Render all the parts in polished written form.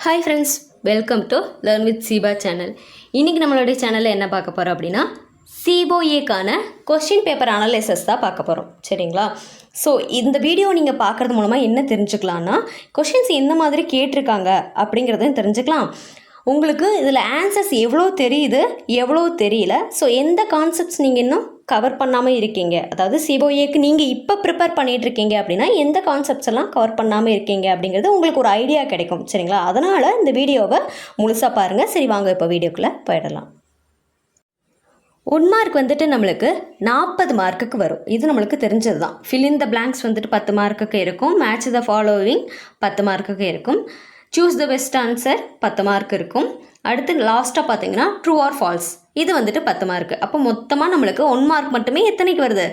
Hi friends, welcome to Learn with Siba channel. இன்னைக்கு நம்மளுடைய சேனலில் என்ன பார்க்க போகிறோம் அப்படின்னா COAக்கான கொஸ்டின் பேப்பர் அனாலிசிஸ் தான் பார்க்க போகிறோம். சரிங்களா? ஸோ இந்த வீடியோ நீங்கள் பார்க்குறது மூலமாக என்ன தெரிஞ்சுக்கலான்னா கொஷின்ஸ் எந்த மாதிரி கேட்டிருக்காங்க அப்படிங்கிறதையும் தெரிஞ்சுக்கலாம். உங்களுக்கு இதில் ஆன்சர்ஸ் எவ்வளோ தெரியுது எவ்வளோ தெரியல, ஸோ எந்த கான்செப்ட்ஸ் நீங்கள் இன்னும் கவர் பண்ணாமல் இருக்கீங்க, அதாவது COAக்கு நீங்கள் இப்போ ப்ரிப்பேர் பண்ணிகிட்ருக்கீங்க அப்படின்னா எந்த கான்செப்ட்ஸ் எல்லாம் கவர் பண்ணாமல் இருக்கீங்க அப்படிங்கிறது உங்களுக்கு ஒரு ஐடியா கிடைக்கும். சரிங்களா? அதனால் இந்த வீடியோவை முழுசாக பாருங்கள். சரி, வாங்க இப்போ வீடியோக்குள்ளே போயிடலாம். 1 மார்க் வந்துட்டு நம்மளுக்கு 40 மார்க்குக்கு வரும். இது நம்மளுக்கு தெரிஞ்சது தான். ஃபில் இன் த பிளாங்க்ஸ் வந்துட்டு 10 மார்க்குக்கு இருக்கும். மேட்ச் த ஃபாலோவிங் 10 மார்க்குக்கு இருக்கும். Choose the best answer 10 mark இருக்கும். அடுத்து லாஸ்ட்டாக பார்த்தீங்கன்னா ட்ரூ ஆர் ஃபால்ஸ், இது வந்துட்டு 10 மார்க்கு. அப்போ மொத்தமாக நம்மளுக்கு 1 மார்க் மட்டுமே எத்தனைக்கு வருது?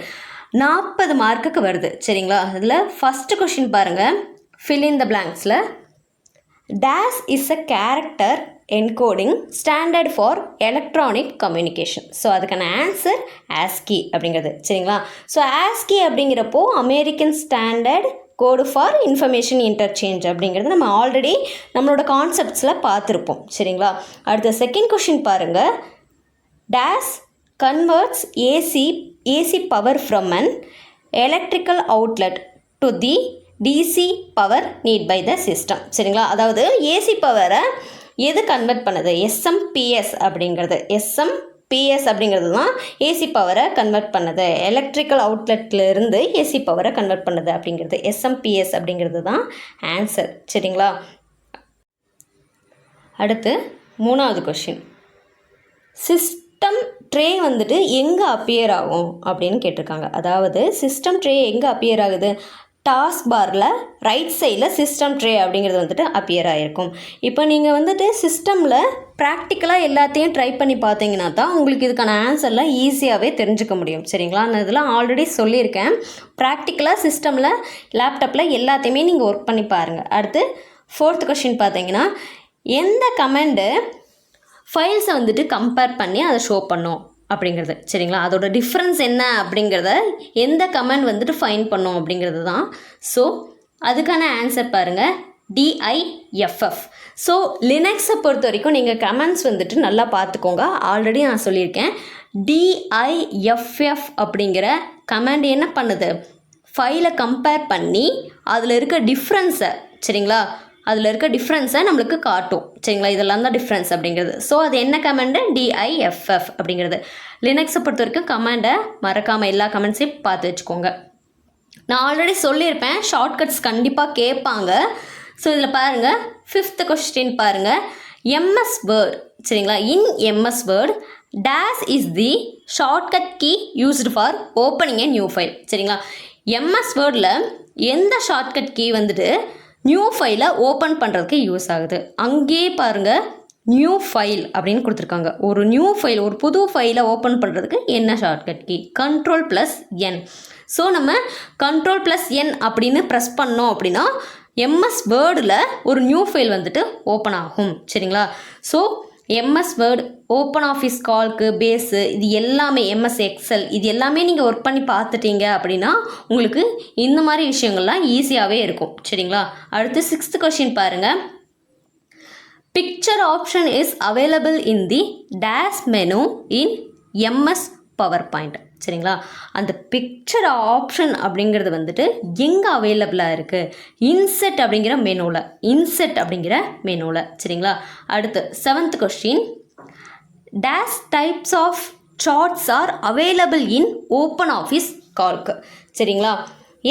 40 மார்க்குக்கு வருது. சரிங்களா? அதில் ஃபஸ்ட்டு கொஷின் பாருங்கள். ஃபில் இன் த பிளாங்க்ஸில் this is a character encoding standard for electronic communication. So அதுக்கான ஆன்சர் ASCII அப்படிங்கிறது. சரிங்களா? ஸோ ASCII அப்படிங்கிறப்போ American standard code for information interchange அப்படிங்கிறது நம்ம ஆல்ரெடி நம்மளோட கான்செப்ட்ஸில் பார்த்துருப்போம். சரிங்களா? அடுத்த செகண்ட் கொஷின் பாருங்கள். This converts AC power from an electrical outlet to the DC power need by the system. சரிங்களா? அதாவது ஏசி பவரை எது கன்வெர்ட் பண்ணுது? SMPS அப்படிங்கிறது. SMPS அப்படிங்கிறது தான் ஏசி பவரை கன்வெர்ட் பண்ணுது. எலக்ட்ரிக்கல் அவுட்லெட்லேருந்து ஏசி பவரை கன்வெர்ட் பண்ணுது அப்படிங்கிறது. SMPS அப்படிங்கிறது தான் ஆன்சர். சரிங்களா? அடுத்து 3வது கொஷின். சிஸ்டம் ட்ரே வந்துட்டு எங்கே அப்பியர் ஆகும் அப்படின்னு கேட்டிருக்காங்க. அதாவது சிஸ்டம் ட்ரே எங்கே அப்பியர் ஆகுது? டாஸ்க் பாரில் ரைட் சைடில் சிஸ்டம் ட்ரே அப்படிங்கிறது வந்துட்டு அப்பியர் ஆகிருக்கும். இப்போ நீங்கள் வந்துட்டு சிஸ்டமில் ப்ராக்டிக்கலாக எல்லாத்தையும் ட்ரை பண்ணி பார்த்தீங்கன்னா தான் உங்களுக்கு இதுக்கான ஆன்சர்லாம் ஈஸியாகவே தெரிஞ்சுக்க முடியும். சரிங்களா? நான் இதெல்லாம் ஆல்ரெடி சொல்லியிருக்கேன். ப்ராக்டிக்கலாக சிஸ்டமில் லேப்டாப்பில் எல்லாத்தையுமே நீங்கள் ஒர்க் பண்ணி பாருங்கள். அடுத்து 4th கொஷின் பார்த்தீங்கன்னா எந்த கமெண்டு ஃபைல்ஸை வந்துட்டு கம்பேர் பண்ணி அதை ஷோ பண்ணும் அப்படிங்கிறது. சரிங்களா? அதோட டிஃப்ரென்ஸ் என்ன அப்படிங்கிறத எந்த கமெண்ட் வந்துட்டு ஃபைண்ட் பண்ணும் அப்படிங்கிறது தான். ஸோ அதுக்கான ஆன்சர் பாருங்கள், DIFF. ஸோ லினக்ஸை பொறுத்த வரைக்கும் நீங்கள் கமெண்ட்ஸ் வந்துட்டு நல்லா பார்த்துக்கோங்க. ஆல்ரெடி நான் சொல்லியிருக்கேன். DIFF அப்படிங்கிற கமெண்ட் என்ன பண்ணுது? ஃபைலை கம்பேர் பண்ணி அதில் இருக்க டிஃப்ரென்ஸை, சரிங்களா, அதில் இருக்க டிஃப்ரென்ஸை நம்மளுக்கு காட்டும். சரிங்களா? இதெல்லாம் தான் டிஃப்ரென்ஸ் அப்படிங்கிறது. ஸோ அது என்ன கமெண்டு? DIFF அப்படிங்கிறது. லினக்ஸை பொறுத்த வரைக்கும் கமெண்டை மறக்காமல் எல்லா கமெண்ட்ஸையும் பார்த்து வச்சுக்கோங்க. நான் ஆல்ரெடி சொல்லியிருப்பேன், ஷார்ட்கட்ஸ் கண்டிப்பாக கேட்பாங்க. ஸோ இதில் பாருங்கள், 5th கொஸ்டின் பாருங்கள். MS Word. சரிங்களா? In MS Word dash is the shortcut key used for opening a new file. சரிங்களா? MS வேர்டில் எந்த ஷார்ட்கட் கீ வந்துட்டு நியூ ஃபைலை ஓப்பன் பண்ணுறதுக்கு யூஸ் ஆகுது? அங்கேயே பாருங்கள், நியூ ஃபைல் அப்படின்னு கொடுத்துருக்காங்க. ஒரு நியூ ஃபைல், ஒரு புது ஃபைலை ஓப்பன் பண்ணுறதுக்கு என்ன ஷார்ட்கட் கீ? Ctrl+N. ஸோ நம்ம Ctrl+N அப்படின்னு ப்ரெஸ் பண்ணோம் அப்படின்னா MS வேர்டில் ஒரு நியூ ஃபைல் வந்துட்டு ஓப்பன் ஆகும். சரிங்களா? So MS Word, Open office கால்க்கு பேஸு, இது எல்லாமே MS எக்ஸல், இது எல்லாமே நீங்கள் ஒர்க் பண்ணி பார்த்துட்டீங்க அப்படின்னா உங்களுக்கு இந்த மாதிரி விஷயங்கள்லாம் ஈஸியாகவே இருக்கும். சரிங்களா? அடுத்து 6th கொஷின் பாருங்கள். Picture option is available in the dash menu in MS PowerPoint. சரிங்களா? அந்த பிக்சர் ஆப்ஷன் அப்படிங்கிறது வந்துட்டு எங்கே அவைலபிளாக இருக்குது? இன்செட் அப்படிங்கிற மெனுவில். சரிங்களா? அடுத்து 7th question. Dash types of charts are available in open office Calc. சரிங்களா?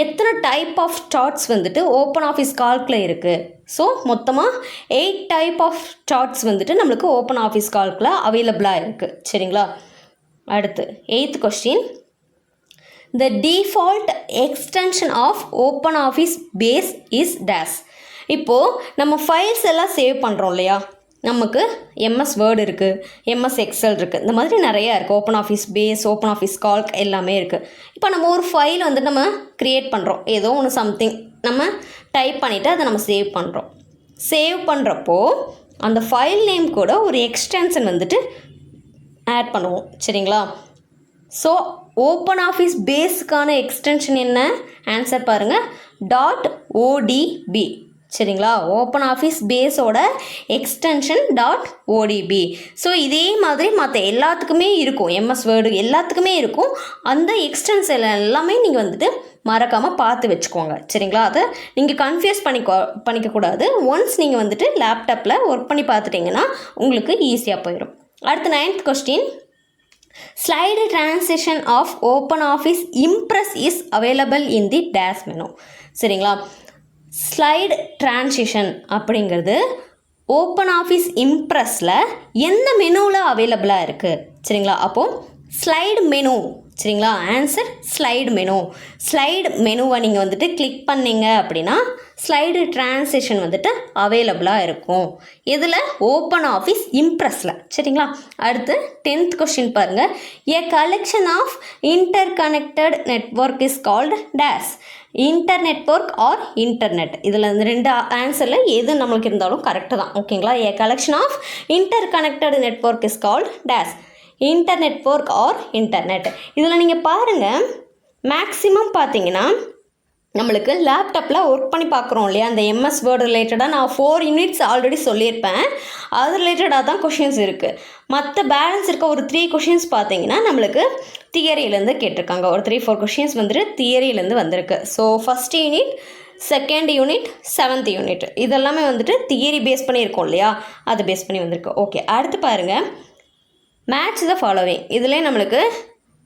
எத்தனை டைப் ஆஃப் சார்ட்ஸ் வந்துட்டு ஓப்பன் ஆஃபீஸ் கால்கில் இருக்குது? ஸோ மொத்தமாக 8 டைப் ஆஃப் சார்ட்ஸ் வந்துட்டு நம்மளுக்கு ஓப்பன் ஆஃபீஸ் கால்கில் அவைலபிளாக இருக்குது. சரிங்களா? அடுத்து 8th question. The default extension of Open office Base is dash. இப்போது நம்ம ஃபைல்ஸ் எல்லாம் சேவ் பண்ணுறோம் இல்லையா? நமக்கு MS வேர்டு இருக்குது, MS எக்ஸல் இருக்குது, இந்த மாதிரி நிறையா இருக்குது. Open office Base, open office Calc எல்லாமே இருக்குது. இப்போ நம்ம ஒரு ஃபைல் வந்து நம்ம க்ரியேட் பண்ணுறோம், ஏதோ ஒன்று சம்திங் நம்ம டைப் பண்ணிவிட்டு அதை நம்ம சேவ் பண்ணுறோம். சேவ் பண்ணுறப்போ அந்த ஃபைல் நேம் கூட ஒரு எக்ஸ்டென்ஷன் வந்துட்டு ஆட் பண்ணுவோம். சரிங்களா? ஸோ ஓப்பன் ஆஃபீஸ் பேஸுக்கான எக்ஸ்டென்ஷன் என்ன? ஆன்சர் பாருங்கள், .odb. சரிங்களா. ஓப்பன் ஆஃபீஸ் பேஸோட எக்ஸ்டென்ஷன் .odb. ஸோ இதே மாதிரி மற்ற எல்லாத்துக்குமே இருக்கும், எம்எஸ் வேர்டு எல்லாத்துக்குமே இருக்கும். அந்த எக்ஸ்டென்ஷன் எல்லாமே நீங்கள் வந்துட்டு மறக்காமல் பார்த்து வச்சுக்கோங்க, சரிங்களா. அதை நீங்கள் கன்ஃபியூஸ் பண்ணிக்கக்கூடாது. ஒன்ஸ் நீங்கள் வந்துட்டு லேப்டாப்பில் ஒர்க் பண்ணி பார்த்துட்டிங்கன்னா உங்களுக்கு ஈஸியாக போயிடும். அடுத்து 9th question. Slide transition of Open Office Impress is available in the dash menu. சரிங்களா. ஸ்லைடு டிரான்சிஷன் அப்படிங்கிறது ஓப்பன் ஆஃபீஸ் இம்ப்ரெஸில் எந்த மெனுவில் அவைலபிளாக இருக்குது, சரிங்களா. அப்போது ஸ்லைடு மெனு, சரிங்களா. Answer slide menu. ஸ்லைடு மெனுவை நீங்கள் வந்துட்டு கிளிக் பண்ணிங்க அப்படின்னா ஸ்லைடு டிரான்சிஷன் வந்துட்டு அவைலபிளாக இருக்கும். இதில் ஓப்பன் ஆஃபீஸ் இம்ப்ரெஸில், சரிங்களா. அடுத்து 10th கொஸ்டின் பாருங்கள். A collection of interconnected network is called dash. Internetwork or internet. இதில் இந்த 2 ஆன்சரில் எது நம்மளுக்கு இருந்தாலும் கரெக்டு தான், ஓகேங்களா. A collection of interconnected network is called dash. Internetwork or internet. இதில் நீங்கள் பாருங்கள், மேக்ஸிமம் பார்த்தீங்கன்னா நம்மளுக்கு லேப்டாப்பில் ஒர்க் பண்ணி பார்க்குறோம் இல்லையா, அந்த எம்எஸ் வேர்டு ரிலேட்டடாக நான் 4 யூனிட்ஸ் ஆல்ரெடி சொல்லியிருப்பேன். அது ரிலேட்டடாக தான் கொஷின்ஸ் இருக்குது. மற்ற பேலன்ஸ் இருக்க ஒரு 3 கொஷின்ஸ் பார்த்தீங்கன்னா நம்மளுக்கு தியரியிலேருந்து கேட்டிருக்காங்க. ஒரு 3-4 கொஷின்ஸ் வந்துட்டு தியரியிலேருந்து வந்திருக்கு. So first unit, second unit, 7th unit இதெல்லாமே வந்துட்டு தியரி பேஸ் பண்ணி இருக்கோம் இல்லையா, அதை பேஸ் பண்ணி வந்திருக்கு. ஓகே, அடுத்து பாருங்கள். Match the following. இதிலே நம்மளுக்கு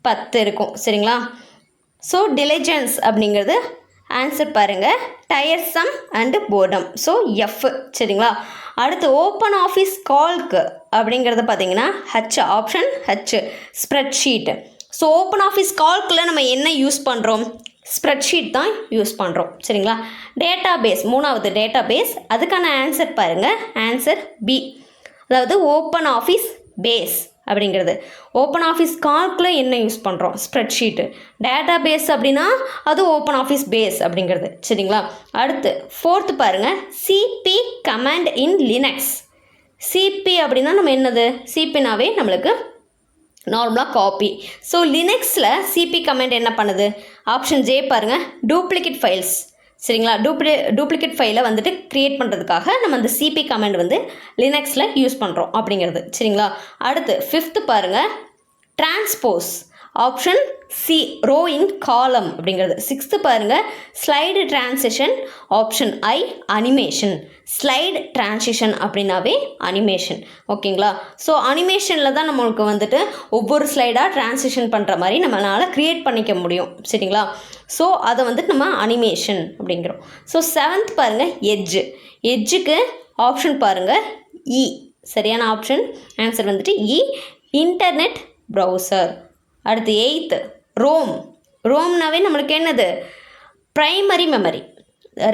10 இருக்கும், சரிங்களா. ஸோ டிலிஜென்ஸ் அப்படிங்கிறது ஆன்சர் பாருங்கள், tiresome and boredom. So F, சரிங்களா. அடுத்து ஓப்பன் ஆஃபீஸ் கால்க்கு அப்படிங்கிறத பார்த்தீங்கன்னா H, option H, spreadsheet. So open office கால்க்கில் நம்ம என்ன யூஸ் பண்ணுறோம், ஸ்ப்ரெட்ஷீட் தான் யூஸ் பண்ணுறோம், சரிங்களா. டேட்டா பேஸ், 3வது டேட்டா பேஸ். அதுக்கான ஆன்சர் பாருங்கள், ஆன்சர் பி, அதாவது ஓப்பன் ஆஃபீஸ் பேஸ் அப்படிங்கிறது. ஓப்பன் ஆஃபீஸ் கால்க்கில் என்ன யூஸ் பண்ணுறோம், ஸ்ப்ரெட்ஷீட்டு. டேட்டா பேஸ் அப்படின்னா அது ஓப்பன் ஆஃபீஸ் பேஸ் அப்படிங்கிறது, சரிங்களா. அடுத்து 4th பாருங்கள். CP command in Linux. CP அப்படின்னா நம்ம என்னது, சிபினாவே நம்மளுக்கு நார்மலாக காப்பி. ஸோ லினக்ஸில் சிபி கமாண்ட் என்ன பண்ணுது, ஆப்ஷன் ஜே பாருங்கள், டூப்ளிகேட் ஃபைல்ஸ், சரிங்களா. டூப்ளிகேட் ஃபைலை வந்துட்டு க்ரியேட் பண்ணுறதுக்காக நம்ம அந்த சிபி கமாண்ட் வந்து லினக்ஸில் யூஸ் பண்ணுறோம் அப்படிங்கிறது, சரிங்களா. அடுத்து 5th பாருங்கள். டிரான்ஸ்போஸ், ஆப்ஷன் சி, ரோ இன் காலம் அப்படிங்கிறது. 6th பாருங்கள். ஸ்லைடு டிரான்சிஷன், ஆப்ஷன் ஐ, அனிமேஷன். ஸ்லைடு டிரான்சிஷன் அப்படின்னாவே அனிமேஷன், ஓகேங்களா. ஸோ அனிமேஷனில் தான் நம்மளுக்கு வந்துட்டு ஒவ்வொரு ஸ்லைடாக டிரான்சிஷன் பண்ணுற மாதிரி நம்மளால் க்ரியேட் பண்ணிக்க முடியும், சரிங்களா. ஸோ அதை வந்துட்டு நம்ம அனிமேஷன் அப்படிங்கிறோம். ஸோ 7th பாருங்கள். எட்ஜு. எட்ஜுக்கு ஆப்ஷன் பாருங்கள் இ, சரியான ஆப்ஷன். ஆன்சர் வந்துட்டு இ, இன்டர்நெட் ப்ரௌசர். அடுத்து 8th ரோம். ரோம்னாவே நம்மளுக்கு என்னது, ப்ரைமரி மெமரி.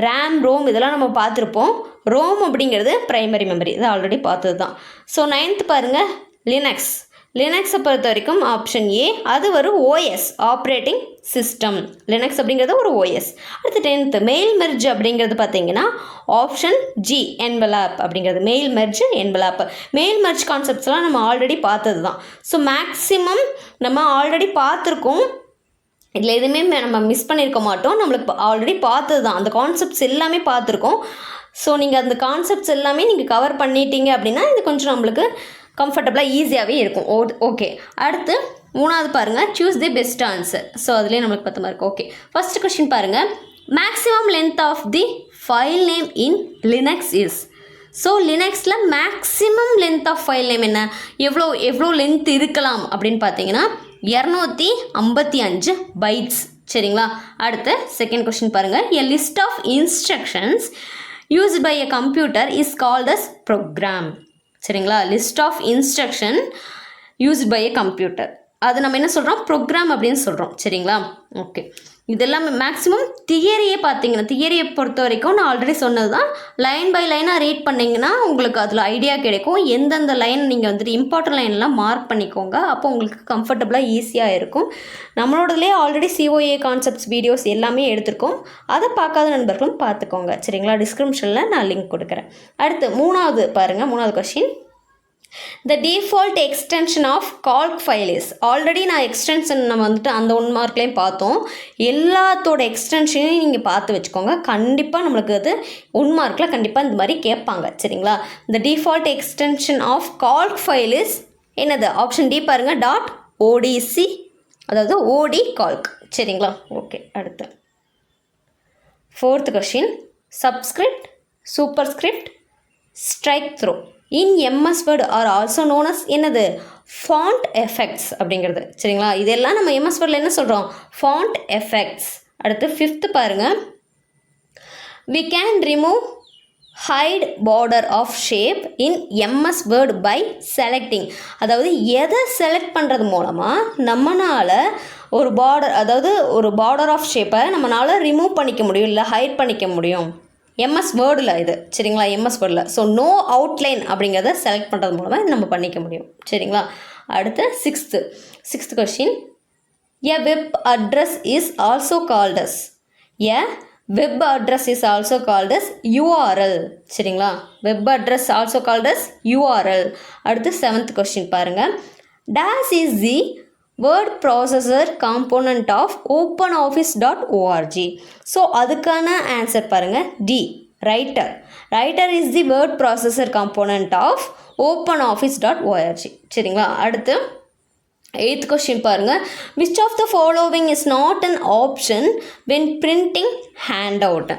ரேம், ரோம் இதெல்லாம் நம்ம பார்த்துருப்போம். ரோம் அப்படிங்கிறது ப்ரைமரி மெமரி, இது ஆல்ரெடி பார்த்தது தான். ஸோ 9th பாருங்கள். லினக்ஸ். லினக்ஸை பொறுத்த வரைக்கும் ஆப்ஷன் ஏ, அது ஒரு ஓஎஸ், ஆப்ரேட்டிங் சிஸ்டம். லினக்ஸ் அப்படிங்கிறது ஒரு ஓஎஸ். அடுத்து 10th மெயில் மெர்ஜ் அப்படிங்கிறது பார்த்தீங்கன்னா ஆப்ஷன் ஜி, என்வெலாப் அப்படிங்கிறது. Mail merge, envelope. Mail merge கான்செப்ட்ஸ்லாம் நம்ம ஆல்ரெடி பார்த்தது தான். ஸோ மேக்ஸிமம் நம்ம ஆல்ரெடி பார்த்துருக்கோம், இதில் எதுவுமே நம்ம மிஸ் பண்ணியிருக்க மாட்டோம். நம்மளுக்கு ஆல்ரெடி பார்த்தது தான், அந்த கான்செப்ட்ஸ் எல்லாமே பார்த்துருக்கோம். ஸோ நீங்கள் அந்த கான்செப்ட்ஸ் எல்லாமே நீங்கள் கவர் பண்ணிட்டீங்க அப்படின்னா இது கொஞ்சம் நம்மளுக்கு கம்ஃபர்டபுளாக ஈஸியாகவே இருக்கும். ஓகே, அடுத்து 3வது பாருங்கள். Choose the best answer. So அதுலேயே நம்மளுக்கு 10 மார்க். ஓகே, ஃபஸ்ட் கொஸ்டின் பாருங்கள். Maximum length of the file name in Linux is. So லினக்ஸில் maximum length of file name என்ன, எவ்வளோ லென்த் இருக்கலாம் அப்படின்னு பார்த்தீங்கன்னா 255 பைட்ஸ், சரிங்களா. அடுத்து செகண்ட் கொஸ்டின் பாருங்கள். A list of instructions used by a computer is called as program, சரிங்களா. List of instruction used by a computer, அது நம்ம என்ன சொல்கிறோம், ப்ரோக்ராம் அப்படின்னு சொல்கிறோம், சரிங்களா. ஓகே, இதெல்லாம் மேக்ஸிமம் தியரியே பார்த்தீங்கன்னா, தியரியை பொறுத்த வரைக்கும் நான் ஆல்ரெடி சொன்னது தான், லைன் பை லைனாக ரீட் பண்ணிங்கன்னா உங்களுக்கு அதில் ஐடியா கிடைக்கும். எந்தெந்த லைன் நீங்கள் வந்துட்டு இம்பார்ட்டன்ட் லைன்லாம் மார்க் பண்ணிக்கோங்க, அப்போ உங்களுக்கு கம்ஃபர்டபுளாக ஈஸியாக இருக்கும். நம்மளோடதுலேயே ஆல்ரெடி சிஓஏ கான்செப்ட்ஸ் வீடியோஸ் எல்லாமே எடுத்திருக்கோம், அதை பார்க்காத நண்பர்களும் பார்த்துக்கோங்க, சரிங்களா. டிஸ்கிரிப்ஷனில் நான் லிங்க் கொடுக்குறேன். அடுத்து 3வது பாருங்கள். 3வது question. The default extension of calc file is already நான் எக்ஸ்டென்ஷன் நம்ம வந்துட்டு அந்த 1 மார்க்லேயும் பார்த்தோம். எல்லாத்தோட எக்ஸ்டென்ஷனையும் நீங்கள் பார்த்து வச்சுக்கோங்க. கண்டிப்பாக நம்மளுக்கு அது 1 மார்க்கில் கண்டிப்பாக இந்த மாதிரி கேட்பாங்க. சரிங்களா? The default extension of calc file is என்னது? ஆப்ஷன் டி பாருங்கள், .odc, அதாவது OD calc. சரிங்களா? ஓகே, அடுத்து 4th question. Subscript, superscript, strike through in MS Word are also known as என்னது? ஃபாண்ட் எஃபெக்ட்ஸ் அப்படிங்கிறது. சரிங்களா? இதெல்லாம் நம்ம MS Wordல என்ன சொல்கிறோம்? Font effects. அடுத்து 5th பாருங்கள். We can remove hide border of shape in MS Word by selecting. அதாவது எதை செலக்ட் பண்ணுறது மூலமாக நம்மளால் ஒரு பார்டர், அதாவது ஒரு பார்டர் ஆஃப் ஷேப்பை நம்மளால் ரிமூவ் பண்ணிக்க முடியும், இல்லை ஹைட் பண்ணிக்க முடியும் MS Wordல இது. சரிங்களா? MS Wordல. ஸோ நோ அவுட்லைன் அப்படிங்கிறத செலக்ட் பண்ணுறது மூலமாக இது நம்ம பண்ணிக்க முடியும். சரிங்களா? அடுத்து 6th question. A web address is also called as. A web address is also called as URL. சரிங்களா? Web address also called as URL. அடுத்து 7th கொஷின் பாருங்கள். Dash is the word processor component of OpenOffice.org. So அதுக்கான answer பாருங்கள், D, writer. Writer is the word processor component of OpenOffice.org. சரிங்களா? அடுத்து 8th question பாருங்கள். Which of the following is not an option when printing handout.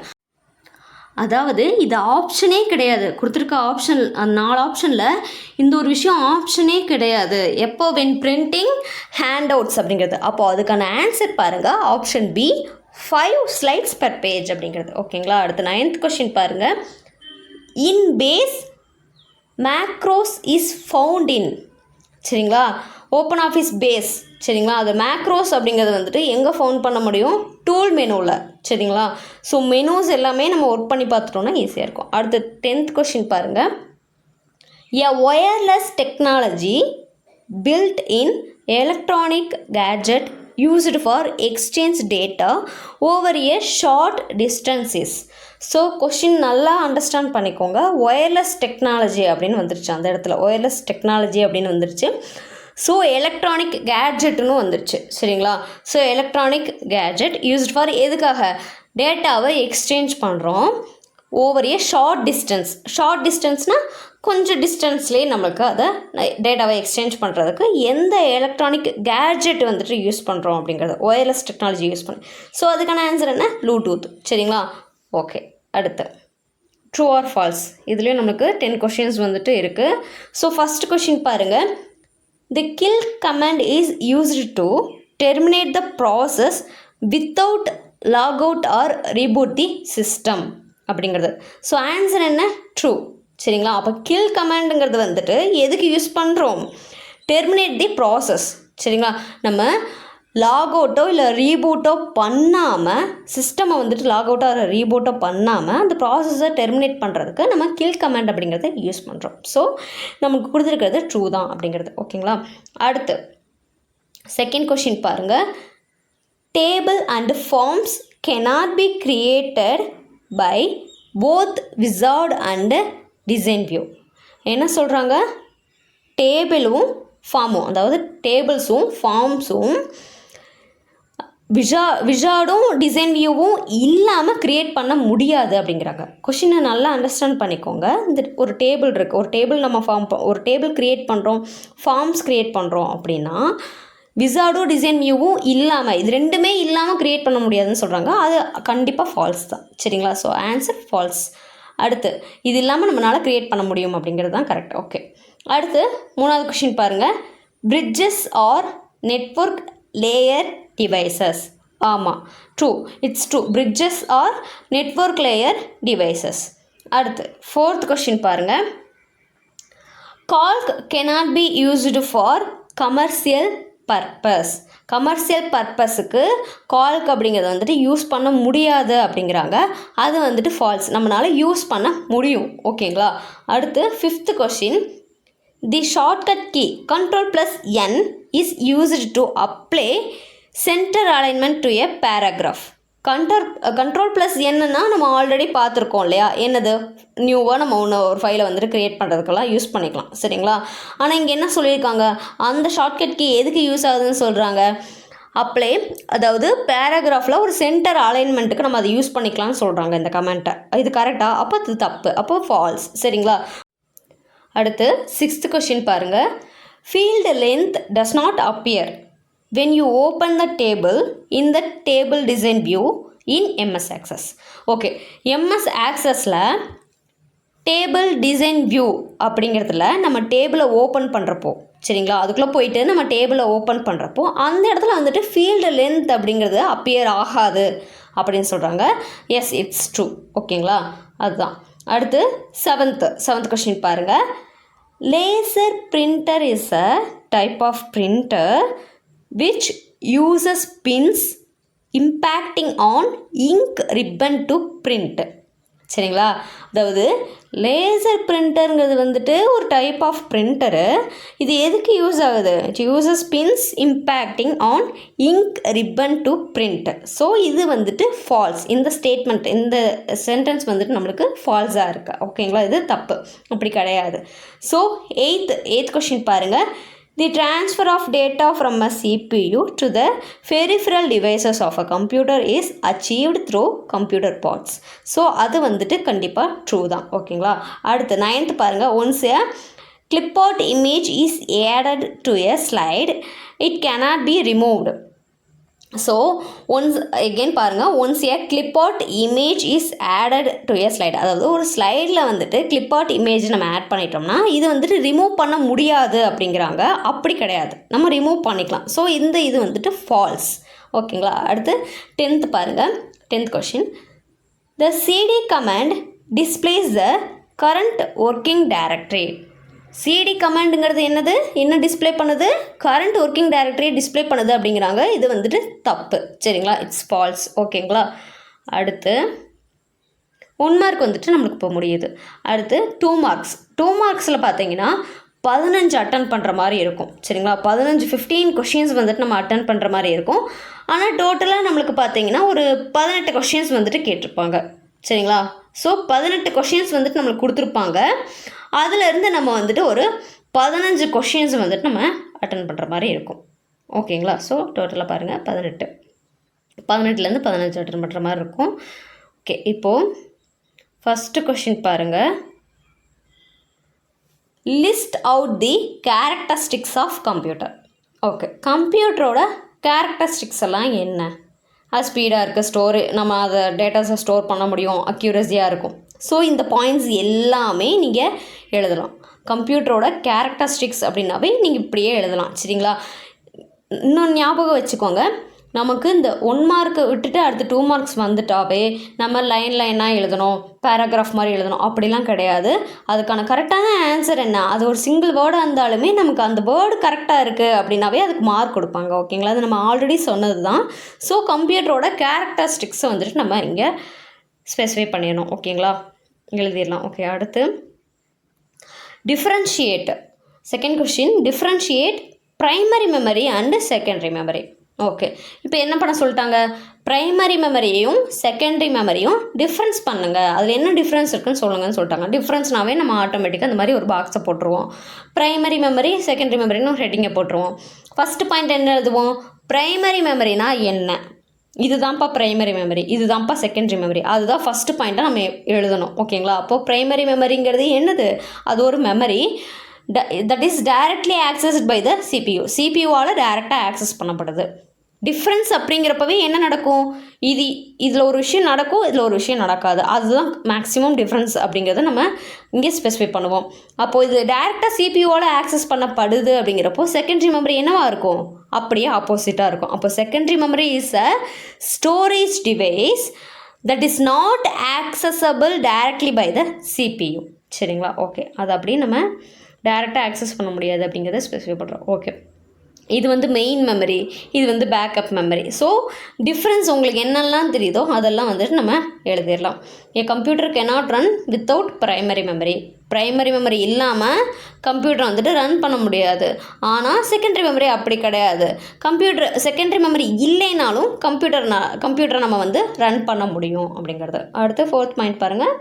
அதாவது இது ஆப்ஷனே கிடையாது. கொடுத்துருக்க ஆப்ஷன், அந்த 4 ஆப்ஷனில் இந்த ஒரு விஷயம் ஆப்ஷனே கிடையாது. எப்போ? வென் பிரிண்டிங் ஹேண்ட் அவுட்ஸ் அப்படிங்கிறது. அப்போது அதுக்கான ஆன்சர் பாருங்கள், option B, 5 slides per page அப்படிங்கிறது. ஓகேங்களா? அடுத்து 9th கொஷின் பாருங்கள். In base macros is found in. சரிங்களா? Open office base. சரிங்களா? அது மேக்ரோஸ் அப்படிங்கிறது வந்துட்டு எங்கே ஃபவுண்ட் பண்ண முடியும்? டூல் மெனுவில். சரிங்களா? ஸோ மெனூஸ் எல்லாமே நம்ம ஒர்க் பண்ணி பார்த்துட்டோன்னா ஈஸியாக இருக்கும். அடுத்து 10th கொஷின் பாருங்கள். A wireless technology built in electronic gadget used for exchange data over a short distances. So question நல்லா அண்டர்ஸ்டாண்ட் பண்ணிக்கோங்க. ஒயர்லெஸ் டெக்னாலஜி அப்படின்னு வந்துருச்சு, அந்த இடத்துல ஒயர்லெஸ் டெக்னாலஜி அப்படின்னு வந்துருச்சு. ஸோ எலக்ட்ரானிக் கேட்ஜெட்டுன்னு வந்துருச்சு. சரிங்களா? So electronic gadget used for எதுக்காக? டேட்டாவை எக்ஸ்சேஞ்ச் பண்ணுறோம் over a short distance. Short டிஸ்டன்ஸ்னால் கொஞ்சம் டிஸ்டன்ஸ்லேயே நம்மளுக்கு அதை டேட்டாவை எக்ஸ்சேஞ்ச் பண்ணுறதுக்கு எந்த எலக்ட்ரானிக் கேட்ஜெட் வந்துட்டு யூஸ் பண்ணுறோம் அப்படிங்கிறது ஒயர்லெஸ் டெக்னாலஜி யூஸ் பண்ணி. ஸோ அதுக்கான ஆன்சர் என்ன? ப்ளூடூத். சரிங்களா? ஓகே, அடுத்து ட்ரூ ஆர் ஃபால்ஸ். இதுலேயும் நம்மளுக்கு 10 கொஷின்ஸ் வந்துட்டு இருக்குது. ஸோ ஃபஸ்ட் கொஷின் பாருங்கள். The kill command is used to terminate the process without log out or reboot the system அப்படிங்கிறது. ஸோ ஆன்சர் என்ன? ட்ரூ. சரிங்களா? அப்போ கில் கமாண்டுங்கிறது வந்துட்டு எதுக்கு யூஸ் பண்ணுறோம்? Terminate the process. சரிங்களா? நம்ம லாக் அவுட்டோ இல்லை ரீபூட்டோ பண்ணாமல், சிஸ்டமை வந்துட்டு லாக் அவுட்டோ இல்லை ரீபூட்டோ பண்ணாமல் அந்த ப்ராசஸை டெர்மினேட் பண்ணுறதுக்கு நம்ம கில் கமாண்ட் அப்படிங்கிறத யூஸ் பண்ணுறோம். ஸோ நமக்கு கொடுத்துருக்கிறது ட்ரூ தான் அப்படிங்கிறது. ஓகேங்களா? அடுத்து செகண்ட் கொஷின் பாருங்கள். Table and forms cannot be created by both wizard and design view. என்ன சொல்கிறாங்க? டேபிளும் ஃபார்மும், அதாவது டேபிள்ஸும் ஃபார்ம்ஸும் விசார்டும் டிசைன் வியூவும் இல்லாமல் க்ரியேட் பண்ண முடியாது அப்படிங்கிறாங்க. கொஷினை நல்லா அண்டர்ஸ்டாண்ட் பண்ணிக்கோங்க. இந்த ஒரு டேபிள் இருக்குது, ஒரு டேபிள் நம்ம ஒரு டேபிள் க்ரியேட் பண்ணுறோம், ஃபார்ம்ஸ் க்ரியேட் பண்ணுறோம் அப்படின்னா விசார்டும் டிசைன் வியூவும் இல்லாமல், இது ரெண்டுமே இல்லாமல் க்ரியேட் பண்ண முடியாதுன்னு சொல்கிறாங்க. அது கண்டிப்பாக ஃபால்ஸ் தான். சரிங்களா? So answer falls. அடுத்து இது இல்லாமல் நம்மளால் க்ரியேட் பண்ண முடியும் அப்படிங்கிறது தான் கரெக்ட். ஓகே, அடுத்து 3வது கொஷின் பாருங்கள். Bridges are network layer devices. ஆமாம், true. It's true. Bridges are network layer devices. அடுத்து 4th கொஷின் பாருங்கள். Calc cannot be used for commercial purpose. Commercial பர்பஸுக்கு கால்க் அப்படிங்கிறத வந்துட்டு யூஸ் பண்ண முடியாது அப்படிங்கிறாங்க. அது வந்துட்டு ஃபால்ஸ். நம்மளால் யூஸ் பண்ண முடியும். ஓகேங்களா? அடுத்து 5th question. The shortcut key Ctrl+N is used to apply centre alignment to a paragraph. Control plus என்னன்னா நம்ம ஆல்ரெடி பார்த்துருக்கோம் இல்லையா, என்னது நியூவாக நம்ம ஒரு ஃபைலை வந்துட்டு க்ரியேட் பண்ணுறதுக்கெல்லாம் யூஸ் பண்ணிக்கலாம். சரிங்களா? ஆனால் இங்கே என்ன சொல்லியிருக்காங்க, அந்த ஷார்ட்கட் கீ எதுக்கு யூஸ் ஆகுதுன்னு சொல்கிறாங்க, அப்ளை, அதாவது பேராகிராஃபில் ஒரு சென்டர் அலைன்மெண்ட்டுக்கு நம்ம அதை யூஸ் பண்ணிக்கலாம்னு சொல்கிறாங்க இந்த கமெண்ட்டை. இது கரெக்டாக? அப்போ அது தப்பு, அப்போ ஃபால்ஸ். சரிங்களா? அடுத்து 6th கொஷின் பாருங்கள். Field length does not appear when you open the table in the table design view in MS Access. Okay, MS Accessல டேபிள் டிசைன் வியூ அப்படிங்கிறதுல நம்ம டேபிளை ஓப்பன் பண்ணுறப்போ, சரிங்களா, அதுக்குள்ளே போயிட்டு நம்ம டேபிளை ஓப்பன் பண்ணுறப்போ அந்த இடத்துல வந்துட்டு ஃபீல்டு லென்த் அப்படிங்கிறது அப்பியர் ஆகாது அப்படின்னு சொல்கிறாங்க. Yes, it's true. ஓகேங்களா? அதுதான். அடுத்து 7th கொஸ்டின் பாருங்கள். Laser printer is a type of printer which uses pins impacting on ink ribbon to print. சரிங்களா? அதாவது லேசர் பிரிண்டருங்கிறது வந்துட்டு ஒரு டைப் ஆஃப் பிரிண்டரு. இது எதுக்கு யூஸ் ஆகுது? It uses pins impacting on ink ribbon to print. So இது வந்துட்டு falls. இந்த ஸ்டேட்மெண்ட், இந்த சென்டென்ஸ் வந்துட்டு நம்மளுக்கு ஃபால்ஸாக இருக்குது. ஓகேங்களா? இது தப்பு, அப்படி கிடையாது. ஸோ 8th கொஷின் பாருங்கள். The transfer of data from a CPU to the peripheral devices of a computer is achieved through computer parts. So அது வந்துட்டு கண்டிப்பாக ட்ரூ தான். ஓகேங்களா? அடுத்து 9th பாருங்கள். Once a clipart image is added to a slide, it cannot be removed. So once again பாருங்கள், once a clipart image is added to a slide, அதாவது ஒரு ஸ்லைடில் வந்துட்டு கிளிப்பார்ட் இமேஜ் நம்ம ஆட் பண்ணிட்டோம்னா இது வந்துட்டு ரிமூவ் பண்ண முடியாது அப்படிங்கிறாங்க. அப்படி கிடையாது, நம்ம ரிமூவ் பண்ணிக்கலாம். ஸோ இது வந்துட்டு ஃபால்ஸ். ஓகேங்களா? அடுத்து 10th பாருங்கள். 10th question. The CD command displays the current working directory. CD கமாண்டுங்கிறது என்னது, என்ன டிஸ்பிளே பண்ணுது? கரண்ட் ஒர்க்கிங் டைரக்டரி டிஸ்பிளே பண்ணுது அப்படிங்கிறாங்க. இது வந்துட்டு தப்பு. சரிங்களா? It's falls. ஓகேங்களா? அடுத்து 1 மார்க் வந்துட்டு நம்மளுக்கு இப்போ முடியுது. அடுத்து 2 மார்க்ஸ். 2 மார்க்ஸில் பார்த்தீங்கன்னா 15 அட்டன் பண்ணுற மாதிரி இருக்கும். சரிங்களா? 15 கொஷின்ஸ் வந்துட்டு நம்ம அட்டன் பண்ணுற மாதிரி இருக்கும். ஆனால் டோட்டலாக நம்மளுக்கு பார்த்தீங்கன்னா ஒரு 18 கொஷின்ஸ் வந்துட்டு கேட்டிருப்பாங்க. சரிங்களா? ஸோ 18 கொஷின்ஸ் வந்துட்டு நம்மளுக்கு கொடுத்துருப்பாங்க. அதிலேருந்து நம்ம வந்துட்டு ஒரு 15 கொஷின்ஸ் வந்துட்டு நம்ம அட்டன் பண்ணுற மாதிரி இருக்கும். ஓகேங்களா? ஸோ டோட்டலாக பாருங்கள் 18லேருந்து 15 அட்டன் பண்ணுற மாதிரி இருக்கும். ஓகே, இப்போது ஃபஸ்ட்டு கொஷின் பாருங்கள். List out the characteristics of computer. Okay, கம்ப்யூட்டரோட கேரக்டரிஸ்டிக்ஸ் எல்லாம் என்ன? அது ஸ்பீடாக இருக்குது, நம்ம அதை டேட்டாஸை ஸ்டோர் பண்ண முடியும், அக்யூரஸியாக இருக்கும். ஸோ இந்த பாயிண்ட்ஸ் எல்லாமே நீங்கள் எழுதலாம். கம்ப்யூட்டரோட கேரக்டரிஸ்டிக்ஸ் அப்படின்னாவே நீங்கள் இப்படியே எழுதலாம். சரிங்களா? இன்னொன்று ஞாபகம் வச்சுக்கோங்க, நமக்கு இந்த 1 மார்க்கு விட்டுட்டு அடுத்து 2 மார்க்ஸ் வந்துட்டாவே நம்ம லைனாக எழுதணும், பேராகிராஃப் மாதிரி எழுதணும், அப்படிலாம் கிடையாது. அதுக்கான கரெக்டான ஆன்சர் என்ன, அது ஒரு சிங்கிள் வேர்டாக இருந்தாலுமே நமக்கு அந்த வேர்டு கரெக்டாக இருக்குது அப்படின்னாவே அதுக்கு மார்க் கொடுப்பாங்க. ஓகேங்களா? அது நம்ம ஆல்ரெடி சொன்னது தான். ஸோ கம்ப்யூட்டரோட கேரக்டரிஸ்டிக்ஸை வந்துட்டு நம்ம இங்கே ஸ்பெசிஃபை பண்ணிடணும். ஓகேங்களா? எழுதிடலாம். ஓகே, அடுத்து differentiate. Second question, differentiate primary memory and secondary memory. Okay, இப்போ என்ன பண்ண சொல்லிட்டாங்க, ப்ரைமரி மெமரியையும் செகண்டரி மெமரியும் டிஃப்ரென்ஸ் பண்ணுங்கள், அதில் என்ன டிஃப்ரென்ஸ் இருக்குன்னு சொல்லுங்கன்னு சொல்லிட்டாங்க. டிஃப்ரென்ஸ்னாவே நம்ம ஆட்டோமேட்டிக்காக அந்த மாதிரி ஒரு பாக்ஸை போட்டுருவோம். ப்ரைமரி மெமரி செகண்டரி மெமரின்னு ஒரு ஹெட்டிங்கை போட்டுருவோம். ஃபஸ்ட்டு பாயிண்ட் என்ன எழுதுவோம், ப்ரைமரி மெமரினா என்ன, இதுதான்ப்பா ப்ரைமரி மெமரி, இதுதான்ப்பா செகண்டரி மெமரி, அதுதான் ஃபஸ்ட்டு பாயிண்ட்டாக நம்ம எழுதணும். ஓகேங்களா? அப்போது ப்ரைமரி மெமரிங்கிறது என்னது, அது ஒரு memory that is directly accessed by the CPU, சிபியூவால் டைரெக்டாக ஆக்சஸ் பண்ணப்படுது. டிஃப்ரென்ஸ் அப்படிங்கிறப்பவே என்ன நடக்கும், இதில் ஒரு விஷயம் நடக்கும், இதில் ஒரு விஷயம் நடக்காது, அதுதான் மேக்ஸிமம் டிஃப்ரென்ஸ் அப்படிங்கிறத நம்ம இங்கே ஸ்பெசிஃபை பண்ணுவோம். அப்போது இது டைரெக்டாக சிபியூவால் ஆக்சஸ் பண்ணப்படுது அப்படிங்கிறப்போ செகண்டரி மெமரி என்னவாக இருக்கும், அப்படியே ஆப்போசிட்டாக இருக்கும். அப்போ secondary memory is a storage device that is not accessible directly by the CPU. சரிங்களா? ஓகே, அது அப்படியே நம்ம டைரெக்டாக ஆக்சஸ் பண்ண முடியாது அப்படிங்கிறத ஸ்பெசிஃபை பண்ணுறோம். ஓகே, இது வந்து மெயின் மெமரி, இது வந்து பேக்கப் மெமரி. ஸோ டிஃப்ரென்ஸ் உங்களுக்கு என்னெல்லாம் தெரியுதோ அதெல்லாம் வந்துட்டு நம்ம எழுதிடலாம். A computer cannot run without primary memory. Primary memory இல்லாமல் கம்ப்யூட்டரை வந்துட்டு ரன் பண்ண முடியாது. ஆனால் செகண்டரி மெமரி அப்படி கிடையாது. செகண்டரி மெமரி இல்லைனாலும் கம்ப்யூட்டரை நம்ம வந்து ரன் பண்ண முடியும் அப்படிங்கிறது. அடுத்து 4th பாயிண்ட் பாருங்கள்.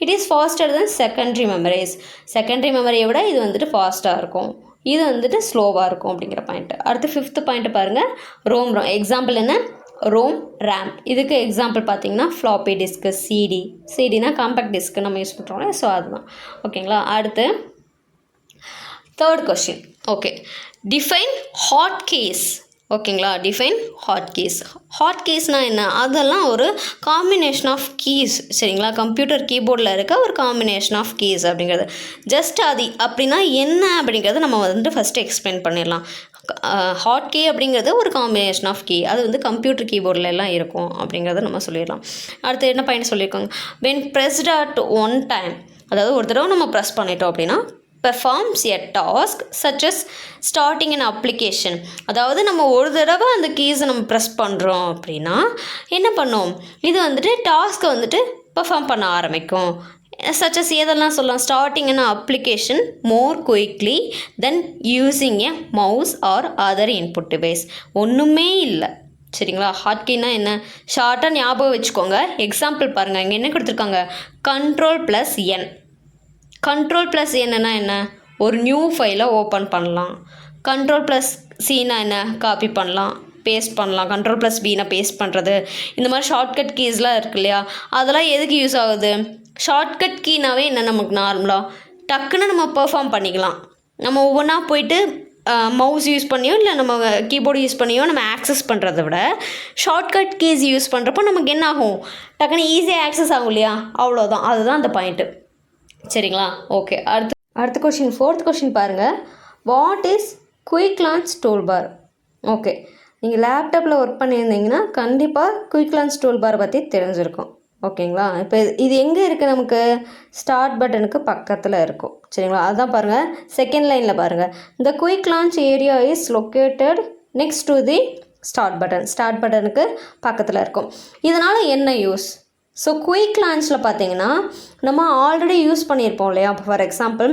It is faster than secondary memories. Secondary மெமரியை விட இது வந்துட்டு ஃபாஸ்ட்டாக இருக்கும், இது வந்துட்டு ஸ்லோவாக இருக்கும் அப்படிங்கிற பாயிண்ட்டு. அடுத்து 5th பாயிண்ட் பாருங்கள். ரோம் எக்ஸாம்பிள் என்ன? ROM, RAM. இதுக்கு எக்ஸாம்பிள் பார்த்தீங்கன்னா ஃப்ளாப்பி டிஸ்க்கு, சிடினா காம்பேக்ட் டிஸ்க்கு நம்ம யூஸ் பண்ணுறோம்ல, ஸோ அதுதான். ஓகேங்களா. அடுத்து 3rd question. Okay, define hot keys. ஓகேங்களா, டிஃபைன் ஹாட் கேஸ். ஹாட் கேஸ்னால் என்ன? அதெல்லாம் ஒரு காம்பினேஷன் ஆஃப் கீஸ். சரிங்களா, கம்ப்யூட்டர் கீபோர்டில் இருக்க ஒரு காம்பினேஷன் ஆஃப் கீஸ் அப்படிங்கிறது. ஜஸ்ட் அது அப்படின்னா என்ன அப்படிங்கிறத நம்ம வந்துட்டு ஃபஸ்ட்டு எக்ஸ்பிளைன் பண்ணிடலாம். ஹாட் கீ அப்படிங்கிறது ஒரு காம்பினேஷன் ஆஃப் கீ, அது வந்து கம்ப்யூட்டர் கீபோர்டில் எல்லாம் இருக்கும் அப்படிங்கிறத நம்ம சொல்லிடலாம். அடுத்து என்ன பாயிண்ட் சொல்லியிருக்காங்க? When pressed at one time, அதாவது ஒரு தடவை நம்ம ப்ரெஸ் பண்ணிட்டோம் அப்படின்னா performs a task such as starting an application. அதாவது நம்ம ஒரு தடவை அந்த கீஸை நம்ம ப்ரெஸ் பண்ணுறோம் அப்படின்னா என்ன பண்ணோம், இது வந்துட்டு டாஸ்க்கை வந்துட்டு பெர்ஃபார்ம் பண்ண ஆரம்பிக்கும். such as எதெல்லாம் சொல்லலாம்? starting an application more quickly than using a mouse or other input device. ஒன்றுமே இல்லை. சரிங்களா. ஹாட்கீனா என்ன? ஷார்ட்டாக ஞாபகம் வச்சுக்கோங்க. எக்ஸாம்பிள் பாருங்கள், இங்கே என்ன கொடுத்துருக்காங்க? Ctrl+N. Ctrl+N என்ன? ஒரு நியூ ஃபைலை ஓப்பன் பண்ணலாம். Ctrl+Cனா என்ன? காப்பி பண்ணலாம், பேஸ்ட் பண்ணலாம். Ctrl+Bனா பேஸ்ட் பண்ணுறது. இந்த மாதிரி ஷார்ட்கட் கீஸ்லாம் இருக்கு இல்லையா, அதெல்லாம் எதுக்கு யூஸ் ஆகுது? ஷார்ட்கட் கீனாவே என்ன, நமக்கு நார்மலாக டக்குன்னு நம்ம பெர்ஃபார்ம் பண்ணிக்கலாம். நம்ம ஒவ்வொன்றா போயிட்டு மவுஸ் யூஸ் பண்ணியோ இல்லை நம்ம கீபோர்டு யூஸ் பண்ணியோ நம்ம ஆக்சஸ் பண்ணுறத விட ஷார்ட்கட் கீஸ் யூஸ் பண்ணுறப்போ நமக்கு என்ன ஆகும்? டக்குன்னு ஈஸியாக ஆக்சஸ் ஆகும் இல்லையா, அவ்வளோதான். அதுதான் அந்த பாயிண்ட்டு. சரிங்களா. ஓகே, அடுத்த கொஷின் 4th கொஷின் பாருங்கள். What is quick launch toolbar? Okay, நீங்கள் லேப்டாப்பில் ஒர்க் பண்ணியிருந்தீங்கன்னா கண்டிப்பாக குயிக் லான்ச் டூல் பார் பற்றி தெரிஞ்சிருக்கும். ஓகேங்களா. இப்போ இது எங்கே இருக்குது? நமக்கு ஸ்டார்ட் பட்டனுக்கு பக்கத்தில் இருக்கும். சரிங்களா, அதுதான் பாருங்கள், செகண்ட் லைனில் பாருங்கள். இந்த quick launch area is located next to the start button. Start பட்டனுக்கு பக்கத்தில் இருக்கும். இதனால் என்ன யூஸ்? ஸோ குயிக் லான்ச்சில் பார்த்தீங்கன்னா நம்ம ஆல்ரெடி யூஸ் பண்ணியிருப்போம் இல்லையா. ஃபார் எக்ஸாம்பிள்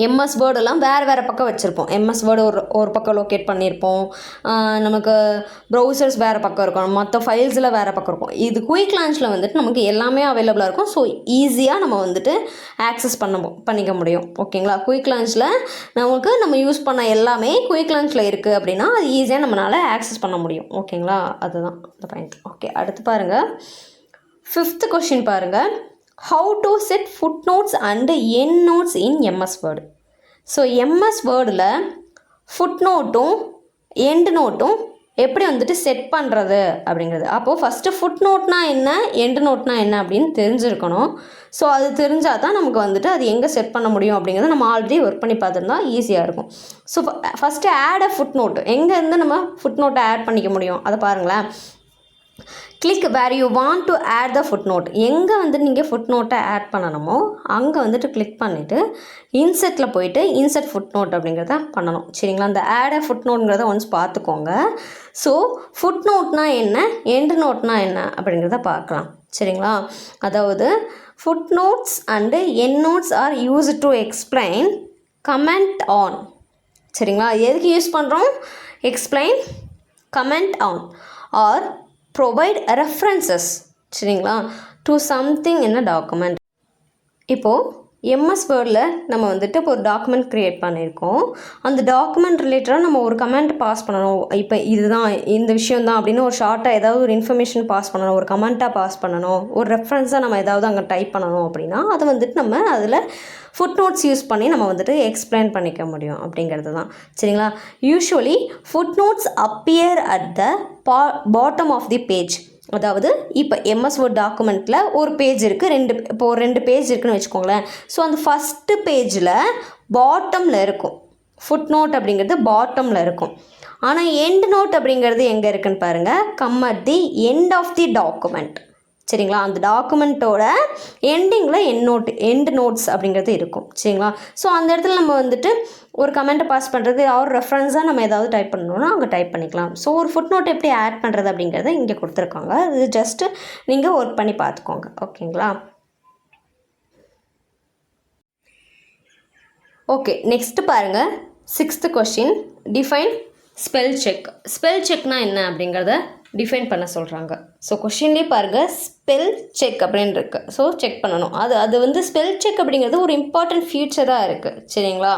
எம்எஸ் வேர்டெல்லாம் வேறு பக்கம் வச்சுருப்போம். எம்எஸ் வேர்டு ஒரு பக்கம் லொக்கேட் பண்ணியிருப்போம். நமக்கு ப்ரௌசர்ஸ் வேறு பக்கம் இருக்கும், மற்ற ஃபைல்ஸில் வேறு பக்கம் இருக்கும். இது குயிக் லான்ச்சில் வந்துட்டு நமக்கு எல்லாமே அவைலபிளாக இருக்கும். ஸோ ஈஸியாக நம்ம வந்துட்டு ஆக்சஸ் பண்ணிக்க முடியும். ஓகேங்களா. குயிக் லான்ச்சில் நமக்கு நம்ம யூஸ் பண்ண எல்லாமே குயிக் லான்ச்சில் இருக்குது அப்படின்னா அது ஈஸியாக நம்மளால் ஆக்சஸ் பண்ண முடியும். ஓகேங்களா, அதுதான் அந்த பாயிண்ட். ஓகே, அடுத்து பாருங்கள் 5th கொஷின் பாருங்கள். How to set footnotes and endnotes in MS Word. So MS வேர்டில் ஃபுட்நோட்டும் எண்ட் நோட்டும் எப்படி வந்துட்டு செட் பண்ணுறது அப்படிங்கிறது. அப்போது ஃபஸ்ட்டு ஃபுட்நோட்னா என்ன, எண்ட் நோட்னா என்ன அப்படின்னு தெரிஞ்சிருக்கணும். ஸோ அது தெரிஞ்சால் தான் நமக்கு வந்துட்டு அது எங்கே செட் பண்ண முடியும் அப்படிங்கிறத நம்ம ஆல்ரெடி ஒர்க் பண்ணி பார்த்துருந்தா ஈஸியாக இருக்கும். So first add a footnote. எங்கேருந்து நம்ம ஃபுட்நோட்டை ஆட் பண்ணிக்க முடியும் அதை பாருங்களேன். Click where you want to add the footnote. எங்கே வந்து நீங்கள் ஃபுட்நோட்டை ஆட் பண்ணணுமோ அங்கே வந்துட்டு கிளிக் பண்ணிவிட்டு இன்செர்ட்டில் போயிட்டு இன்செர்ட் ஃபுட்நோட் அப்படிங்கிறத பண்ணணும். சரிங்களா. அந்த ஆட் அ ஃபுட்நோட்ங்கிறத ஒன்ஸ் பார்த்துக்கோங்க. ஸோ ஃபுட்நோட்னா என்ன, எண்ட் நோட்னா என்ன அப்படிங்கிறத பார்க்கலாம். சரிங்களா. அதாவது footnotes and end notes are use to explain comment on. சரிங்களா. எதுக்கு யூஸ் பண்ணுறோம்? Explain comment on or provide references. சரிங்களா, to something in a document. இப்போது எம்எஸ் வேர்டில் நம்ம வந்துட்டு இப்போ ஒரு டாக்குமெண்ட் க்ரியேட் பண்ணியிருக்கோம். அந்த டாக்குமெண்ட் ரிலேட்டடாக நம்ம ஒரு கமெண்ட் பாஸ் பண்ணணும். இப்போ இதுதான் இந்த விஷயம் தான் அப்படின்னு ஒரு ஷார்ட்டாக ஏதாவது ஒரு இன்ஃபர்மேஷன் பாஸ் பண்ணணும், ஒரு கமெண்ட்டாக பாஸ் பண்ணணும், ஒரு ரெஃபரன்ஸாக நம்ம ஏதாவது அங்கே டைப் பண்ணணும் அப்படின்னா அதை வந்துட்டு நம்ம அதில் ஃபுட்நோட்ஸ் யூஸ் பண்ணி நம்ம வந்துட்டு எக்ஸ்பிளைன் பண்ணிக்க முடியும் அப்படிங்கிறது தான். சரிங்களா. Usually footnotes appear at the bottom of the page. அதாவது இப்போ எம்எஸ் வேர்ட் டாக்குமெண்ட்டில் ஒரு பேஜ் இருக்குது, இப்போ ஒரு 2 பேஜ் இருக்குதுன்னு வச்சுக்கோங்களேன். ஸோ அந்த ஃபஸ்ட்டு பேஜில் பாட்டமில் இருக்கும் ஃபுட்நோட் அப்படிங்கிறது, பாட்டமில் இருக்கும். ஆனால் எண்ட் நோட் அப்படிங்கிறது எங்கே இருக்குதுன்னு பாருங்கள், come at the end of the document. சரிங்களா. அந்த டாக்குமெண்ட்டோட எண்டிங்கில் எண்ட் நோட்ஸ் அப்படிங்கிறது இருக்கும். சரிங்களா. ஸோ அந்த இடத்துல நம்ம வந்துட்டு ஒரு கமெண்ட்டை பாஸ் பண்ணுறது ஒரு ரெஃபரன்ஸாக நம்ம ஏதாவது டைப் பண்ணணும்னா அங்கே டைப் பண்ணிக்கலாம். ஸோ ஒரு ஃபுட்நோட் எப்படி ஆட் பண்ணுறது அப்படிங்கிறத இங்கே கொடுத்துருக்காங்க. அது ஜஸ்ட்டு நீங்கள் ஒர்க் பண்ணி பார்த்துக்கோங்க. ஓகேங்களா. ஓகே, நெக்ஸ்ட்டு பாருங்கள் 6th question. Define spell check. Spell செக்னா என்ன அப்படிங்கிறத டிஃபைன் பண்ண சொல்கிறாங்க. ஸோ கொஷின்லேயே பாருங்கள் ஸ்பெல் செக் அப்படின்னு இருக்குது. ஸோ செக் பண்ணணும். அது வந்து ஸ்பெல் செக் அப்படிங்கிறது ஒரு இம்பார்ட்டன்ட் ஃபியூச்சராக இருக்குது. சரிங்களா?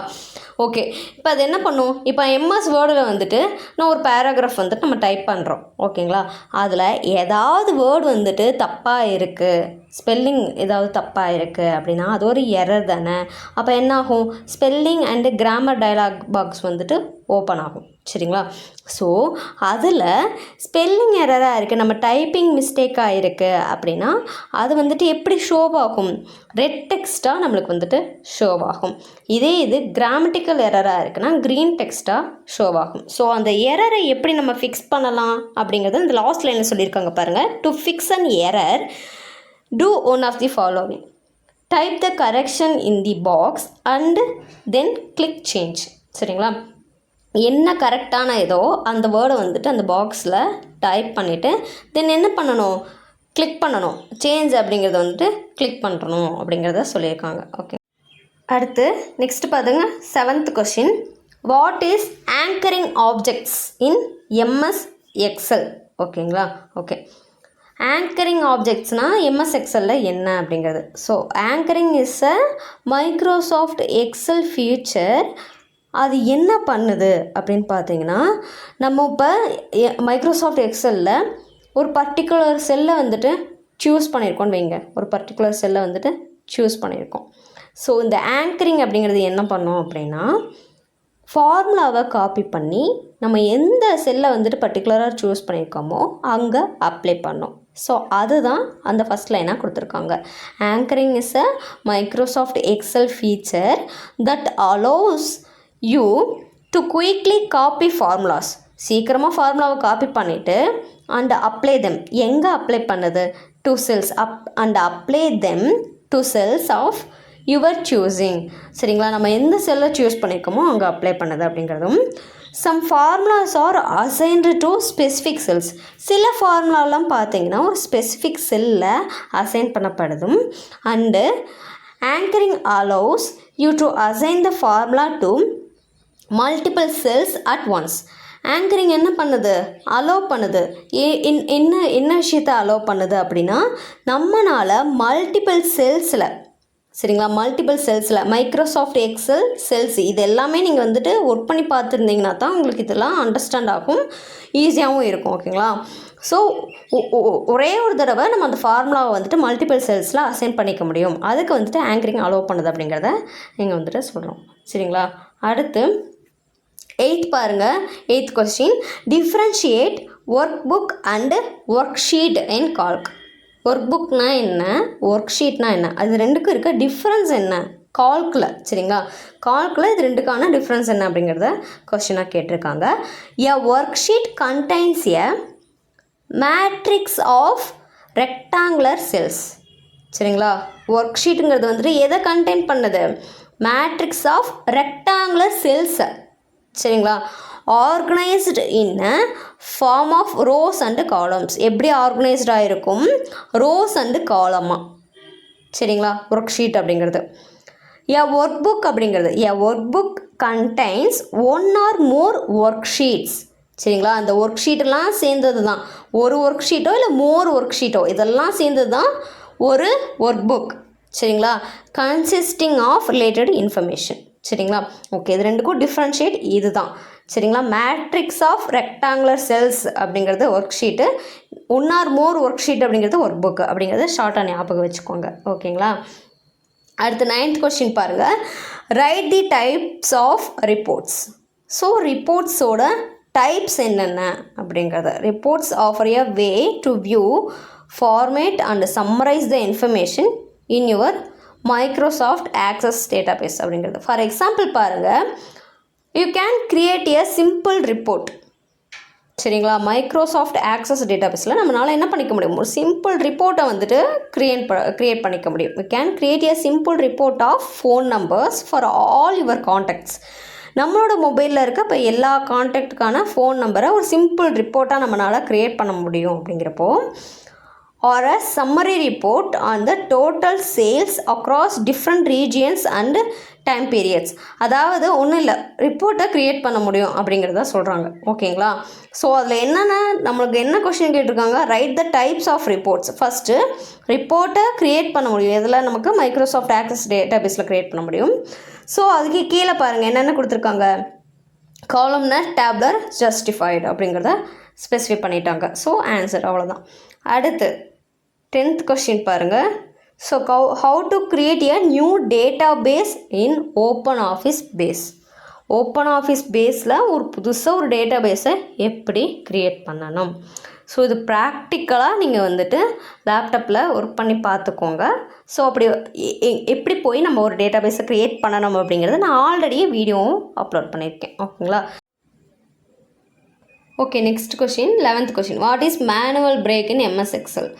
ஓகே, இப்போ அது என்ன பண்ணும்? இப்போ எம்எஸ் வேர்டில் வந்துட்டு நான் ஒரு பேராகிராஃப் வந்துட்டு நம்ம டைப் பண்ணுறோம். ஓகேங்களா? அதில் ஏதாவது வேர்டு வந்துட்டு தப்பாக இருக்குது, ஸ்பெல்லிங் ஏதாவது தப்பாக இருக்குது அப்படின்னா அது ஒரு எரர் தானே. அப்போ என்ன ஆகும்? Spelling and grammar dialog box வந்துட்டு ஓப்பன் ஆகும். சரிங்களா? ஸோ அதில் ஸ்பெல்லிங் எரராக இருக்குது, நம்ம டைப்பிங் மிஸ்டேக்காக இருக்குது அப்படின்னா அது வந்துட்டு எப்படி ஷோவாகும்? ரெட் டெக்ஸ்ட்டாக நம்மளுக்கு வந்துட்டு ஷோவாகும். இது கிராமட்டிக்கல் எரராக இருக்குன்னா க்ரீன் டெக்ஸ்ட்டாக ஷோவாகும். ஸோ அந்த எரரை எப்படி நம்ம ஃபிக்ஸ் பண்ணலாம் அப்படிங்கிறது இந்த லாஸ்ட் லைனில் சொல்லியிருக்காங்க பாருங்கள். To fix an error do one of the following. Type the correction in the box and then click change. சரிங்களா? என்ன கரெக்டான ஏதோ அந்த வேர்டை வந்துட்டு அந்த பாக்ஸில் டைப் பண்ணிவிட்டு தென் என்ன பண்ணணும்? கிளிக் பண்ணணும். சேஞ்ச் அப்படிங்கிறத வந்துட்டு கிளிக் பண்ணுறணும் அப்படிங்கிறத சொல்லியிருக்காங்க. ஓகே, அடுத்து நெக்ஸ்ட் பாருங்க 7th question. What is anchoring objects in MS XL? ஓகேங்களா? ஓகே, ஆங்கரிங் ஆப்ஜெக்ட்ஸ்னால் எம்எஸ் எக்ஸலில் என்ன அப்படிங்கிறது. So anchoring is a Microsoft XL future. அது என்ன பண்ணுது அப்படின்னு பார்த்தீங்கன்னா, நம்ம இப்போ மைக்ரோசாஃப்ட் எக்ஸலில் ஒரு பர்டிகுலர் செல்லை வந்துட்டு சூஸ் பண்ணியிருக்கோன்னு வைங்க. ஒரு பர்டிகுலர் செல்லை வந்துட்டு சூஸ் பண்ணியிருக்கோம். ஸோ இந்த ஆங்கரிங் அப்படிங்கிறது என்ன பண்ணோம் அப்படின்னா, ஃபார்முலாவை காப்பி பண்ணி நம்ம எந்த செல்லை வந்துட்டு பர்டிகுலராக சூஸ் பண்ணியிருக்கோமோ அங்கே அப்ளை பண்ணோம். ஸோ அதுதான் அந்த ஃபஸ்ட் லைனாக கொடுத்துருக்காங்க. Anchoring is a Microsoft Excel feature that allows you to quickly copy formulas. சீக்கிரமாக ஃபார்முலாவை காப்பி பண்ணிவிட்டு அண்ட் அப்ளை தெம். எங்கே அப்ளை பண்ணுது? To cells and apply them to cells of your choosing. சரிங்களா? நம்ம எந்த செல்லை சூஸ் பண்ணியிருக்கோமோ அங்கே அப்ளை பண்ணுது அப்படிங்கிறதும். Some formulas are assigned to specific cells. சில ஃபார்முலாலாம் பார்த்தீங்கன்னா ஒரு ஸ்பெசிஃபிக் செல்லில் அசைன் பண்ணப்படுதும். And anchoring allows you to assign the formula to multiple cells at once. Anchoring என்ன பண்ணுது? அலோவ் பண்ணுது. என்ன விஷயத்தை அலோவ் பண்ணுது அப்படின்னா, நம்மளால் மல்டிபிள் செல்ஸில், சரிங்களா, மல்டிபிள் செல்ஸில் மைக்ரோசாஃப்ட் எக்ஸல் செல்ஸ் இது எல்லாமே நீங்கள் வந்துட்டு ஒர்க் பண்ணி பார்த்துருந்தீங்கன்னா தான் உங்களுக்கு இதெல்லாம் அண்டர்ஸ்டாண்ட் ஆகும், ஈஸியாகவும் இருக்கும். ஓகேங்களா? ஸோ ஒரே ஒரு தடவை நம்ம அந்த ஃபார்முலாவை வந்துட்டு மல்டிபிள் செல்ஸில் அசைன் பண்ணிக்க முடியும். அதுக்கு வந்துட்டு ஆங்கரிங் அலோவ் பண்ணுது அப்படிங்கிறத நீங்கள் வந்துட்டு சொல்கிறோம். சரிங்களா? அடுத்து 8th பாருங்கள். 8th question. Differentiate workbook and worksheet in Calc. Work புக்னா என்ன, ஒர்க் ஷீட்னா என்ன, அது ரெண்டுக்கும் இருக்க டிஃப்ரென்ஸ் என்ன கால்கில்? சரிங்களா? கால்கில் இது ரெண்டுக்கான டிஃப்ரென்ஸ் என்ன அப்படிங்கிறத கொஸ்டினாக கேட்டிருக்காங்க. A worksheet contains a matrix of rectangular cells. சரிங்களா? ஒர்க் ஷீட்டுங்கிறது வந்துட்டு எதை கண்டெயின் பண்ணுது? மேட்ரிக்ஸ் ஆஃப் ரெக்டாங்குலர் செல்ஸை. சரிங்களா? Organised in a form of rows and columns. எப்படி ஆர்கனைஸ்டாக இருக்கும்? ரோஸ் அண்டு காலமாக. சரிங்களா? ஒர்க் ஷீட் அப்படிங்கிறது. எ ஒர்க் புக் அப்படிங்கிறது, a workbook contains one or more worksheets. சரிங்களா? அந்த ஒர்க் ஷீட்டெல்லாம் சேர்ந்தது தான் ஒரு ஒர்க் ஷீட்டோ இல்லை மோர் ஒர்க் ஷீட்டோ இதெல்லாம் சேர்ந்தது தான் ஒரு ஒர்க் புக். சரிங்களா? Consisting of related information. சரிங்களா? ஓகே, இது ரெண்டுக்கும் டிஃப்ரென்ஷியேட் இது தான். சரிங்களா? மேட்ரிக்ஸ் ஆஃப் ரெக்டாங்குலர் செல்ஸ் அப்படிங்கிறது worksheet, one or more worksheet அப்படிங்கிறது ஒர்க் புக் அப்படிங்கிறது ஷார்ட்டாக ஞாபகம் வச்சுக்கோங்க. ஓகேங்களா? அடுத்து 9th கொஸ்டின் பாருங்கள். Write the types of reports. So ரிப்போர்ட்ஸோட டைப்ஸ் என்னென்ன அப்படிங்கிறத. Reports offer a way to view, format and summarise the information in your Microsoft Access database அப்படிங்கிறது. ஃபார் எக்ஸாம்பிள் பாருங்கள், you can create a simple report. சரிங்களா? Microsoft access டேட்டாபேஸில் நம்மளால் என்ன பண்ணிக்க முடியும்? ஒரு சிம்பிள் ரிப்போர்ட்டை வந்துட்டு க்ரியேட் பண்ணிக்க முடியும். You can create a simple report of phone numbers for all your contacts. நம்மளோட மொபைலில் இருக்க இப்போ எல்லா கான்டாக்டுக்கான ஃபோன் நம்பரை ஒரு சிம்பிள் ரிப்போர்ட்டாக நம்மளால் க்ரியேட் பண்ண முடியும். அப்படிங்கிறப்போ or a summary report on the total sales across different regions and time periods. அதாவது ஒன்றும் இல்லை, ரிப்போர்ட்டை க்ரியேட் பண்ண முடியும் அப்படிங்கிறத சொல்கிறாங்க. ஓகேங்களா? ஸோ அதில் என்னென்ன நம்மளுக்கு என்ன கொஷின் கேட்டிருக்காங்க, write the types of reports. First ரிப்போர்ட்டை க்ரியேட் பண்ண முடியும் இதில் நமக்கு மைக்ரோசாஃப்ட் ஆக்சஸ் டேட்டாபேஸில் க்ரியேட் பண்ண முடியும். ஸோ அதுக்கு கீழே பாருங்கள் என்னென்ன கொடுத்துருக்காங்க, காலம்னர், டேப்லர், ஜஸ்டிஃபைடு அப்படிங்கிறத ஸ்பெசிஃபை பண்ணிட்டாங்க. ஸோ ஆன்சர் அவ்வளோதான். அடுத்து 10th கொஸ்டின் பாருங்கள். So how to create a new database in open office Base. Open office பேஸில் ஒரு புதுசாக ஒரு டேட்டா பேஸை எப்படி க்ரியேட் பண்ணணும். ஸோ இது ப்ராக்டிக்கலாக நீங்கள் வந்துட்டு லேப்டாப்பில் ஒர்க் பண்ணி பார்த்துக்கோங்க. ஸோ அப்படி எப்படி போய் நம்ம ஒரு டேட்டா பேஸை க்ரியேட் பண்ணணும் அப்படிங்கிறத நான் ஆல்ரெடி வீடியோவும் அப்லோட் பண்ணியிருக்கேன். ஓகேங்களா? Okay, next question 11th question. What is manual break in MS XL.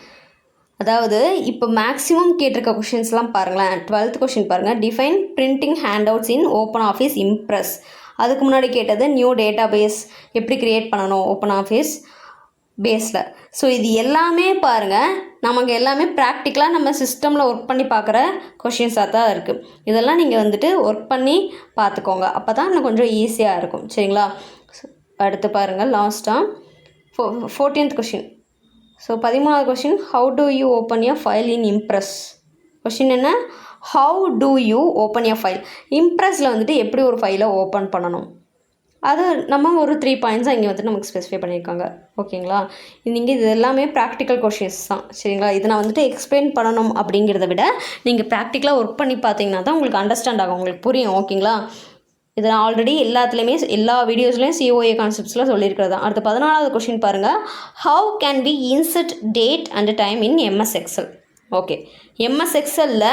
அதாவது இப்போ மேக்ஸிமம் கேட்டிருக்க கொஷின்ஸ்லாம் பாருங்களேன். 12th கொஷின் பாருங்கள், டிஃபைன் பிரிண்டிங் ஹேண்ட் அவுட்ஸ் இன் ஓப்பன் ஆஃபீஸ் இம்ப்ரெஸ். அதுக்கு முன்னாடி கேட்டது நியூ டேட்டா பேஸ் எப்படி க்ரியேட் பண்ணணும் ஓப்பன் ஆஃபீஸ் பேஸில். ஸோ இது எல்லாமே பாருங்கள், நமக்கு எல்லாமே ப்ராக்டிக்கலாக நம்ம சிஸ்டமில் ஒர்க் பண்ணி பார்க்குற கொஷின்ஸாக தான் இருக்குது. இதெல்லாம் நீங்கள் வந்துட்டு ஒர்க் பண்ணி பார்த்துக்கோங்க, அப்போ தான் இன்னும் கொஞ்சம் ஈஸியாக இருக்கும். சரிங்களா? அடுத்து பாருங்கள் லாஸ்ட்டாக 14th கொஷின். ஸோ 13வது question, how do you open a file in Impress. Question என்ன, how do you open a file. இம்ப்ரெஸில் வந்துட்டு எப்படி ஒரு ஃபைலை ஓப்பன் பண்ணணும், அது நம்ம ஒரு 3 பாயிண்ட்ஸாக இங்கே வந்துட்டு நமக்கு ஸ்பெசிஃபை பண்ணியிருக்காங்க. ஓகேங்களா? நீங்கள் இது எல்லாமே ப்ராக்டிக்கல் கொஷின்ஸ் தான். சரிங்களா? இதை நான் வந்துட்டு எக்ஸ்பிளைன் பண்ணணும் அப்படிங்கிறத விட நீங்கள் ப்ராக்டிக்கலாக ஒர்க் பண்ணி பார்த்தீங்கன்னா தான் உங்களுக்கு அண்டர்ஸ்டாண்ட் ஆகும், உங்களுக்கு புரியும். ஓகேங்களா? இதை நான் ஆல்ரெடி எல்லாத்துலேயுமே எல்லா வீடியோஸ்லேயும் COA கான்செப்ட்ஸில் சொல்லியிருக்கிறது தான். அடுத்து 14வது கொஷின் பாருங்கள், how can be insert date and time in MS Excel. Okay, MS எக்ஸலில்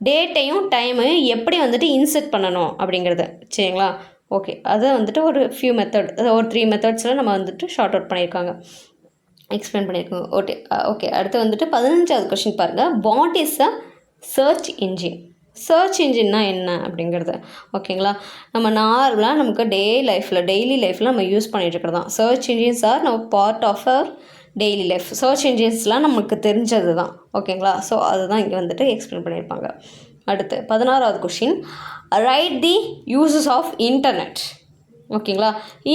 டேட்டையும் டைமையும் எப்படி வந்துட்டு இன்சர்ட் பண்ணணும் அப்படிங்கிறது. சரிங்களா? ஓகே, அதை வந்துட்டு ஒரு ஃபியூ மெத்தட், ஒரு 3 மெத்தட்ஸில் நம்ம வந்துட்டு ஷார்ட் அவுட் பண்ணியிருக்காங்க, எக்ஸ்பிளைன் பண்ணியிருக்காங்க. ஓகே, அடுத்து வந்துட்டு 15வது கொஷின் பாருங்கள், what is a search engine. Search இன்ஜின்னா என்ன அப்படிங்கிறது. ஓகேங்களா? நம்ம நார்மலாக நமக்கு டெய்லி லைஃப்பில் நம்ம யூஸ் பண்ணிகிட்டு தான் சர்ச் இன்ஜின்ஸ் ஆர் நம்ம part of our daily life. Search இன்ஜின்ஸ்லாம் நமக்கு தெரிஞ்சது தான். ஓகேங்களா? ஸோ அதுதான் இங்கே வந்துட்டு எக்ஸ்பிளைன் பண்ணியிருப்பாங்க. அடுத்து 16வது question, write the uses of internet. ஓகேங்களா?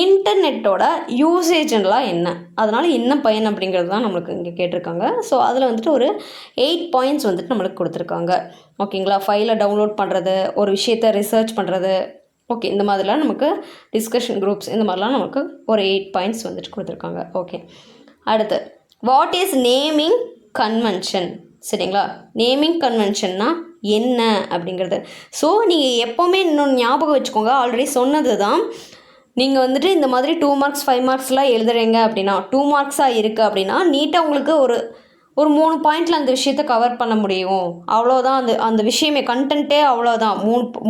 இன்டர்நெட்டோட யூசேஜ்லாம் என்ன, அதனால் என்ன பயன் அப்படிங்கிறது தான் நம்மளுக்கு இங்கே கேட்டிருக்காங்க. ஸோ அதில் வந்துட்டு ஒரு 8 பாயிண்ட்ஸ் வந்துட்டு நம்மளுக்கு கொடுத்துருக்காங்க. ஓகேங்களா? ஃபைலை டவுன்லோட் பண்ணுறது, ஒரு விஷயத்தை ரிசர்ச் பண்ணுறது, ஓகே, இந்த மாதிரிலாம் நமக்கு டிஸ்கஷன் குரூப்ஸ், இந்த மாதிரிலாம் நமக்கு ஒரு 8 பாயிண்ட்ஸ் வந்துட்டு கொடுத்துருக்காங்க. ஓகே, அடுத்து வாட் இஸ் நேமிங் கன்வென்ஷன். சரிங்களா? நேமிங் கன்வென்ஷன்னா என்ன அப்படிங்கிறது. ஸோ நீங்கள் எப்போவுமே இன்னொன்று ஞாபகம் வச்சுக்கோங்க, ஆல்ரெடி சொன்னது தான். நீங்கள் வந்துட்டு இந்த மாதிரி 2 மார்க்ஸ் 5 மார்க்ஸ்லாம் எழுதுறீங்க அப்படின்னா, 2 மார்க்ஸாக இருக்குது அப்படின்னா நீட்டாக உங்களுக்கு ஒரு 3 பாயிண்டில் அந்த விஷயத்தை கவர் பண்ண முடியும். அவ்வளோதான். அந்த விஷயமே கண்டென்ட்டே அவ்வளோதான்.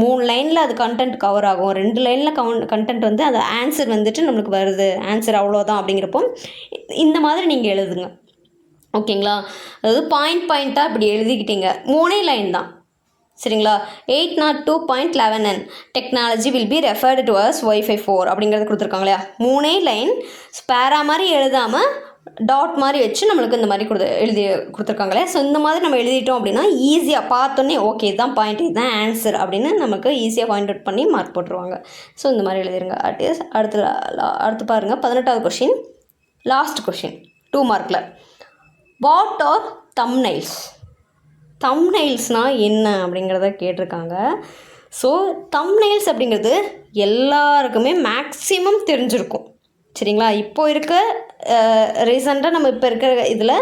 3 லைனில் அது கண்டென்ட் கவர் ஆகும். 2 லைனில் கண்டென்ட் வந்து அந்த ஆன்சர் வந்துட்டு நம்மளுக்கு வருது, ஆன்சர் அவ்வளோதான் அப்படிங்கிறப்போ இந்த மாதிரி நீங்கள் எழுதுங்க. ஓகேங்களா? அதாவது பாயிண்ட்டாக இப்படி எழுதிக்கிட்டீங்க, 3 லைன் தான். சரிங்களா? 802.11 technology will be referred to us Wi-Fi 4 அப்படிங்கிறது கொடுத்துருக்காங்க இல்லையா? 3 லைன் ஸ்பேரா மாதிரி எழுதாமல் டாட் மாதிரி வச்சு நம்மளுக்கு இந்த மாதிரி எழுதி கொடுத்துருக்காங்களே. ஸோ இந்த மாதிரி நம்ம எழுதிட்டோம் அப்படின்னா ஈஸியாக பார்த்தோன்னே ஓகே இதுதான் பாயிண்ட், இதுதான் ஆன்சர் அப்படின்னு நமக்கு ஈஸியாக பாயிண்ட் அவுட் பண்ணி மார்க் போட்டுருவாங்க. ஸோ இந்த மாதிரி எழுதிருங்க. அடுத்து பாருங்கள் 18வது கொஷின், லாஸ்ட் கொஷின் 2 மார்க்கில். What are thumbnails. தம்ப்நெயில்ஸ்னால் என்ன அப்படிங்கிறத கேட்டிருக்காங்க. ஸோ தம்ப்நெயில்ஸ் அப்படிங்கிறது எல்லாருக்குமே மேக்ஸிமம் தெரிஞ்சிருக்கும். சரிங்களா? இப்போ இருக்க ரீசெண்டாக நம்ம இப்போ இருக்கிற இதில்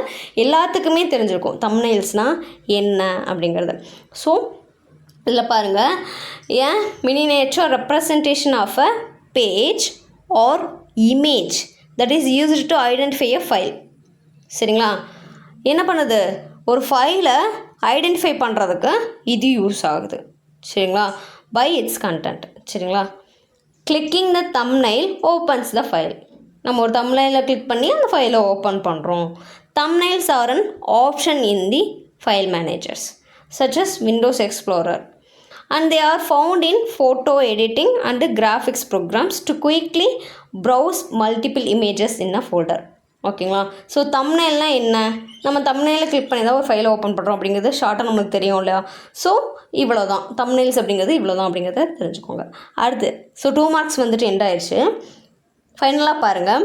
எல்லாத்துக்குமே தெரிஞ்சிருக்கும் தம்ப்நெயில்ஸ்னால் என்ன அப்படிங்கிறது. ஸோ இதில் பாருங்கள், an miniature representation of a page or image that is used to identify a file. சரிங்களா? என்ன பண்ணுது, ஒரு ஃபைலை ஐடென்டிஃபை பண்ணுறதுக்கு இது யூஸ் ஆகுது. சரிங்களா? By its content. சரிங்களா? Clicking the thumbnail opens the file. நம்ம ஒரு தம்ப்நெயிலை கிளிக் பண்ணி அந்த ஃபைலை ஓப்பன் பண்ணுறோம். Thumbnails are an option in the file managers such as Windows Explorer and they are found in photo editing and graphics programs to quickly browse multiple images in a folder. ஓகேங்களா. So தம்ப்நெயில்னால் என்ன, நம்ம தம்ப்நெயிலை click பண்ணி தான் ஒரு ஃபைலை open பண்ணுறோம் அப்படிங்கிறது ஷார்ட்டாக நம்மளுக்கு தெரியும் இல்லையா. ஸோ இவ்வளோ தான் தம்ப்நெயில்ஸ் அப்படிங்கிறது, இவ்வளோ தான் அப்படிங்கிறத தெரிஞ்சுக்கோங்க. அடுத்து ஸோ 2 மார்க்ஸ் வந்துட்டு எண்ட் ஆயிடுச்சு. ஃபைனலாக பாருங்கள்,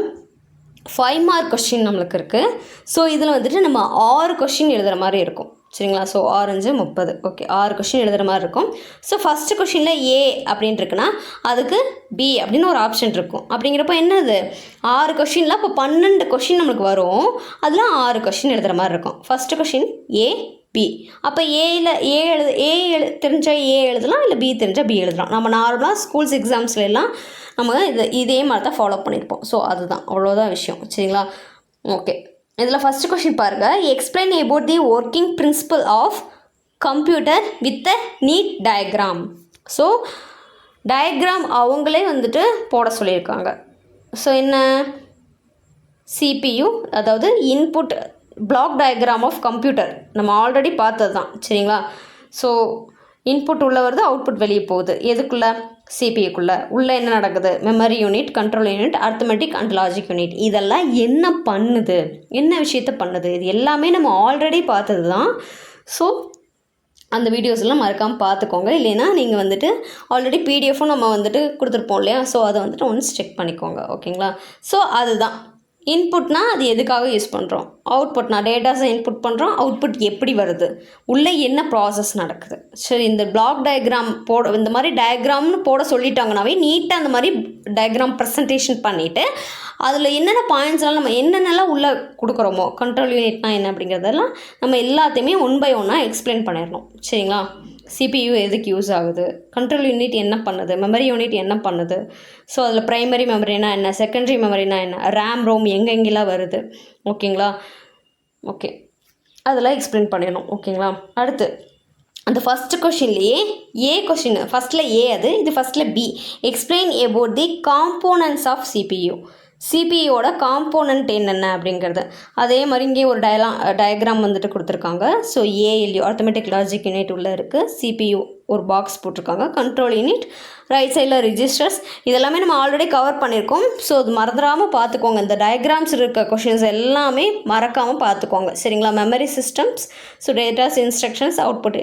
5 மார்க் கொஸ்டின் நம்மளுக்கு இருக்குது. ஸோ இதில் வந்துட்டு நம்ம 6 கொஸ்டின் எழுதுகிற மாதிரி இருக்கும். சரிங்களா. ஸோ 6 5 30. ஓகே, 6 கொஸ்டின் எழுதுகிற மாதிரி இருக்கும். ஸோ ஃபஸ்ட்டு கொஸ்டினில் ஏ அப்படின்னு இருக்குன்னா அதுக்கு பி அப்படின்னு ஒரு ஆப்ஷன் இருக்கும். அப்படிங்கிறப்ப என்னது, 6 கொஸ்டினில் அப்போ 12 கொஸ்டின் நம்மளுக்கு வரும். அதில் 6 கொஸ்டின் எழுதுகிற மாதிரி இருக்கும். First question A B. அப்போ தெரிஞ்சால் ஏ எழுதலாம், இல்லை பி தெரிஞ்சால் பி எழுதலாம். நம்ம நார்மலாக ஸ்கூல்ஸ் எக்ஸாம்ஸ்லாம் நம்ம இதே மாதிரி தான் ஃபாலோ பண்ணியிருப்போம். ஸோ அதுதான், அவ்வளோதான் விஷயம். சரிங்களா. ஓகே, இதில் ஃபஸ்ட்டு கொஸ்டின் பாருங்கள், explain about the working principle of computer with a neat diagram. So diagram அவங்களே வந்துட்டு போட சொல்லியிருக்காங்க. ஸோ என்ன, CPU, அதாவது input block diagram of computer நம்ம ஆல்ரெடி பார்த்தது தான். சரிங்களா. ஸோ இன்புட் உள்ளே வருது, அவுட்புட் வெளியே போகுது. எதுக்குள்ளே, சிபியுக்குள்ளே. உள்ளே என்ன நடக்குது, memory unit, control unit, arithmetic and logic unit. இதெல்லாம் என்ன பண்ணுது, என்ன விஷயத்த பண்ணுது, இது எல்லாமே நம்ம ஆல்ரெடி பார்த்தது தான். ஸோ அந்த வீடியோஸ்லாம் மறக்காமல் பார்த்துக்கோங்க. இல்லைன்னா நீங்கள் வந்துட்டு ஆல்ரெடி பிடிஎஃப்பும் நம்ம வந்துட்டு கொடுத்துருப்போம் இல்லையா. ஸோ அதை வந்துட்டு ஒன்ஸ் செக் பண்ணிக்கோங்க. ஓகேங்களா. ஸோ அதுதான் இன்புட்னா அது எதுக்காக யூஸ் பண்ணுறோம், அவுட்புட்னா டேட்டாஸை இன்புட் பண்ணுறோம், அவுட்புட் எப்படி வருது, உள்ளே என்ன ப்ராசஸ் நடக்குது. சரி, இந்த பிளாக் டயக்ராம் போட, இந்த மாதிரி டயக்ராம்னு போட சொல்லிட்டாங்கனாவே நீட்டாக அந்த மாதிரி டயக்ராம் ப்ரெசன்டேஷன் பண்ணிவிட்டு அதில் என்னென்ன பாயிண்ட்ஸ்லாம் நம்ம என்னென்னலாம் உள்ளே கொடுக்குறோமோ, கண்ட்ரோல் யூனிட்னா என்ன அப்படிங்கிறதெல்லாம் நம்ம எல்லாத்தையுமே 1 by 1 எக்ஸ்பிளைன் பண்ணிடணும். சரிங்களா. CPU எதுக்கு யூஸ் ஆகுது, கண்ட்ரோல் யூனிட் என்ன பண்ணுது, மெமரி யூனிட் என்ன பண்ணுது, ஸோ அதில் ப்ரைமரி மெமரினா என்ன, செகண்டரி மெமரினா என்ன, ரேம் ரோம் எங்கெங்கெல்லாம் வருது. ஓகேங்களா. ஓகே, அதெல்லாம் எக்ஸ்பிளைன் பண்ணிடணும். ஓகேங்களா. அடுத்து அந்த ஃபஸ்ட்டு கொஷின்லேயே ஏ கொஷின், ஃபஸ்ட்டில் ஏ, இது ஃபஸ்ட்டில் B. Explain about the components of CPU. சிபியோட காம்போனன்ட் என்னென்ன அப்படிங்கிறது. அதே மாதிரி இங்கே ஒரு டயக்ராம் வந்துட்டு கொடுத்துருக்காங்க. So ALU arithmetic logic unit உள்ளே இருக்குது, சிபியூ ஒரு பாக்ஸ் போட்டிருக்காங்க, கண்ட்ரோல் யூனிட், ரைட் சைடில் ரிஜிஸ்டர்ஸ். இதெல்லாமே நம்ம ஆல்ரெடி கவர் பண்ணியிருக்கோம். ஸோ அது மறந்துடாமல் பார்த்துக்கோங்க. இந்த டயக்ராம்ஸ் இருக்க கொஷின்ஸ் எல்லாமே மறக்காமல் பார்த்துக்கோங்க. சரிங்களா. Memory systems, so datas, instructions, output,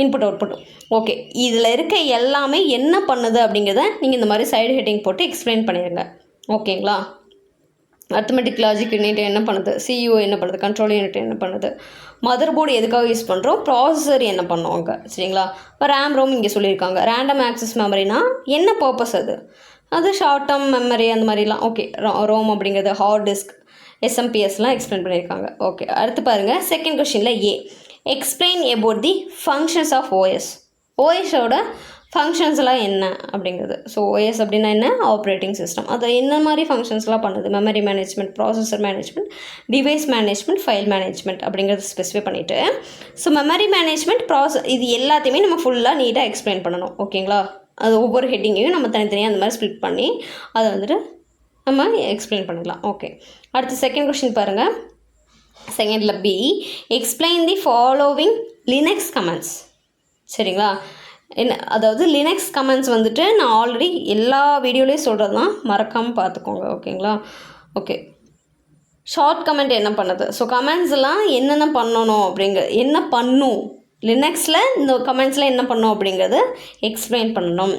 input output. Okay, இதில் இருக்க எல்லாமே என்ன பண்ணுது அப்படிங்கிறத நீங்கள் இந்த மாதிரி சைடு ஹெட்டிங் போட்டு எக்ஸ்பிளைன் பண்ணிடுங்க. ஓகேங்களா. அர்த்தமெட்டிக் லாஜிக் யூனிட் என்ன பண்ணுது, சியூ என்ன பண்ணுது, கண்ட்ரோல் யூனிட் என்ன பண்ணுது, மதர் போர்டு எதுக்காக யூஸ் பண்ணுறோம், ப்ராசஸர் என்ன பண்ணுவாங்க. சரிங்களா. இப்போ ரேம் ரோம் இங்கே சொல்லியிருக்காங்க. ரேண்டம் ஆக்சஸ் மெமரினா என்ன பர்பஸ், அது ஷார்ட் டேர்ம் மெமரி அந்த மாதிரிலாம். ஓகே, ரோம் அப்படிங்கிறது ஹார்ட் டிஸ்க், எஸ்எம்பிஎஸ்லாம் எக்ஸ்பிளைன் பண்ணியிருக்காங்க. ஓகே, அடுத்து பாருங்கள், செகண்ட் கொஸ்டினில் A. Explain about the functions of OS. ஓஎஸோட ஃபங்க்ஷன்ஸ்லாம் என்ன அப்படிங்கிறது. ஸோ ஓஎஸ் அப்படின்னா என்ன, ஆப்ரேட்டிங் சிஸ்டம். அது என்ன மாதிரி ஃபங்க்ஷன்ஸ்லாம் பண்ணுது, memory management, processor management, device management, file management அப்படிங்கிறது ஸ்பெசிஃபை பண்ணிவிட்டு, ஸோ மெமரி மேனேஜ்மெண்ட், இது எல்லாத்தையுமே நம்ம ஃபுல்லாக நீட்டாக எக்ஸ்பிளைன் பண்ணணும். ஓகேங்களா. அது ஒவ்வொரு ஹெட்டிங்கையும் நம்ம தனித்தனியாக அந்த மாதிரி ஸ்ப்ளிட் பண்ணி அதை வந்துட்டு நம்ம எக்ஸ்பிளைன் பண்ணிடலாம். ஓகே, அடுத்து செகண்ட் கொஸ்டின் பாருங்கள். செகண்டில் B. Explain the following Linux commands. சரிங்களா. என்ன, அதாவது லினக்ஸ் கமெண்ட்ஸ் வந்துட்டு நான் ஆல்ரெடி எல்லா வீடியோலேயும் சொல்கிறது தான், மறக்காமல் பார்த்துக்கோங்க. ஓகேங்களா. ஓகே, ஷார்ட் கமெண்ட் என்ன பண்ணுது, ஸோ கமெண்ட்ஸ்லாம் என்னென்ன பண்ணணும் என்ன பண்ணும் லினக்ஸில், இந்த கமெண்ட்ஸில் என்ன பண்ணும் அப்படிங்கிறது எக்ஸ்பிளைன் பண்ணணும்.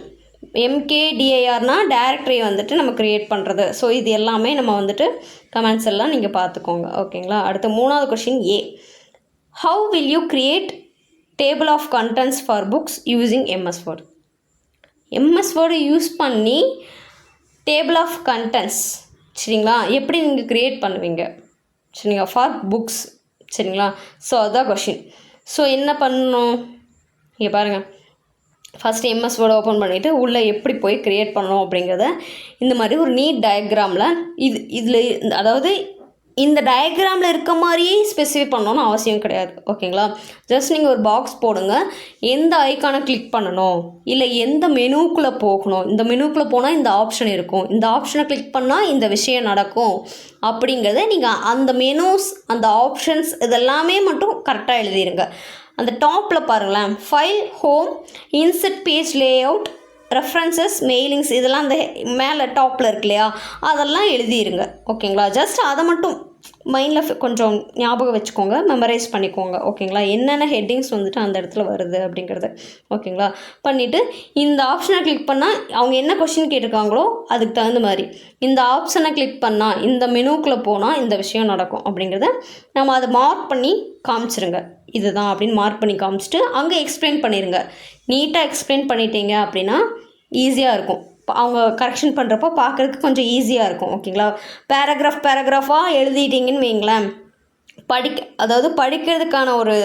MKDIRனா டைரக்டரி வந்துட்டு நம்ம க்ரியேட் பண்ணுறது. ஸோ இது எல்லாமே நம்ம வந்துட்டு கமெண்ட்ஸ் எல்லாம் நீங்கள் பார்த்துக்கோங்க. ஓகேங்களா. அடுத்து மூணாவது question A. How will you create table of contents for books using MS Word. MS Word use பண்ணி டேபிள் ஆஃப் கண்டென்ட்ஸ், சரிங்களா, எப்படி நீங்கள் க்ரியேட் பண்ணுவீங்க, சரிங்களா, ஃபார் புக்ஸ். சரிங்களா. ஸோ அதுதான் கொஷின். ஸோ என்ன பண்ணணும், இங்கே பாருங்கள், ஃபஸ்ட்டு MS Word ஓப்பன் பண்ணிவிட்டு உள்ளே எப்படி போய் க்ரியேட் பண்ணணும் அப்படிங்கிறத இந்த மாதிரி ஒரு நீட் டயக்ராமில் இதில் அதாவது இந்த டயக்ராமில் இருக்க மாதிரியே ஸ்பெசிஃபை பண்ணணும்னு அவசியம் கிடையாது. ஓகேங்களா. ஜஸ்ட் நீங்கள் ஒரு பாக்ஸ் போடுங்க, எந்த ஐக்கானை கிளிக் பண்ணணும், இல்லை எந்த மெனுக்குள்ளே போகணும், இந்த மெனுக்குள்ளே போனால் இந்த ஆப்ஷன் இருக்கும், இந்த ஆப்ஷனை கிளிக் பண்ணால் இந்த விஷயம் நடக்கும் அப்படிங்கிறத நீங்கள் அந்த மெனூஸ், அந்த ஆப்ஷன்ஸ் இதெல்லாமே மட்டும் கரெக்டாக எழுதிடுங்க. அந்த டாப்பில் பாருங்களேன், file, home, insert page layout, references, mailings, இதெல்லாம் அந்த மேலே டாப்பில் இருக்கு இல்லையா, அதெல்லாம் எழுதிடுங்க. ஓகேங்களா. ஜஸ்ட் அதை மட்டும் மைண்டில் கொஞ்சம் ஞாபகம் வச்சுக்கோங்க, மெமரைஸ் பண்ணிக்கோங்க. ஓகேங்களா? என்னென்ன ஹெட்டிங்ஸ் வந்துட்டு அந்த இடத்துல வருது அப்படிங்கிறது. ஓகேங்களா? பண்ணிவிட்டு இந்த ஆப்ஷனை கிளிக் பண்ணால் அவங்க என்ன கொஷின் கேட்டிருக்காங்களோ அதுக்கு தகுந்த மாதிரி இந்த ஆப்ஷனை கிளிக் பண்ணால் இந்த மெனுக்குள்ளே போனால் இந்த விஷயம் நடக்கும் அப்படிங்கிறத நம்ம அதை மார்க் பண்ணி காமிச்சிருங்க. இதுதான் அப்படின்னு மார்க் பண்ணி காமிச்சிட்டு அங்கே எக்ஸ்பிளைன் பண்ணிடுங்க. நீட்டாக எக்ஸ்பிளைன் பண்ணிட்டீங்க அப்படின்னா ஈஸியாக இருக்கும். அவங்க கரெக்ஷன் பண்ணுறப்போ பார்க்குறதுக்கு கொஞ்சம் ஈஸியாக இருக்கும். ஓகேங்களா? பேராகிராஃபாக எழுதிட்டீங்கன்னு வைங்களேன், அதாவது படிக்கிறதுக்கான ஒரு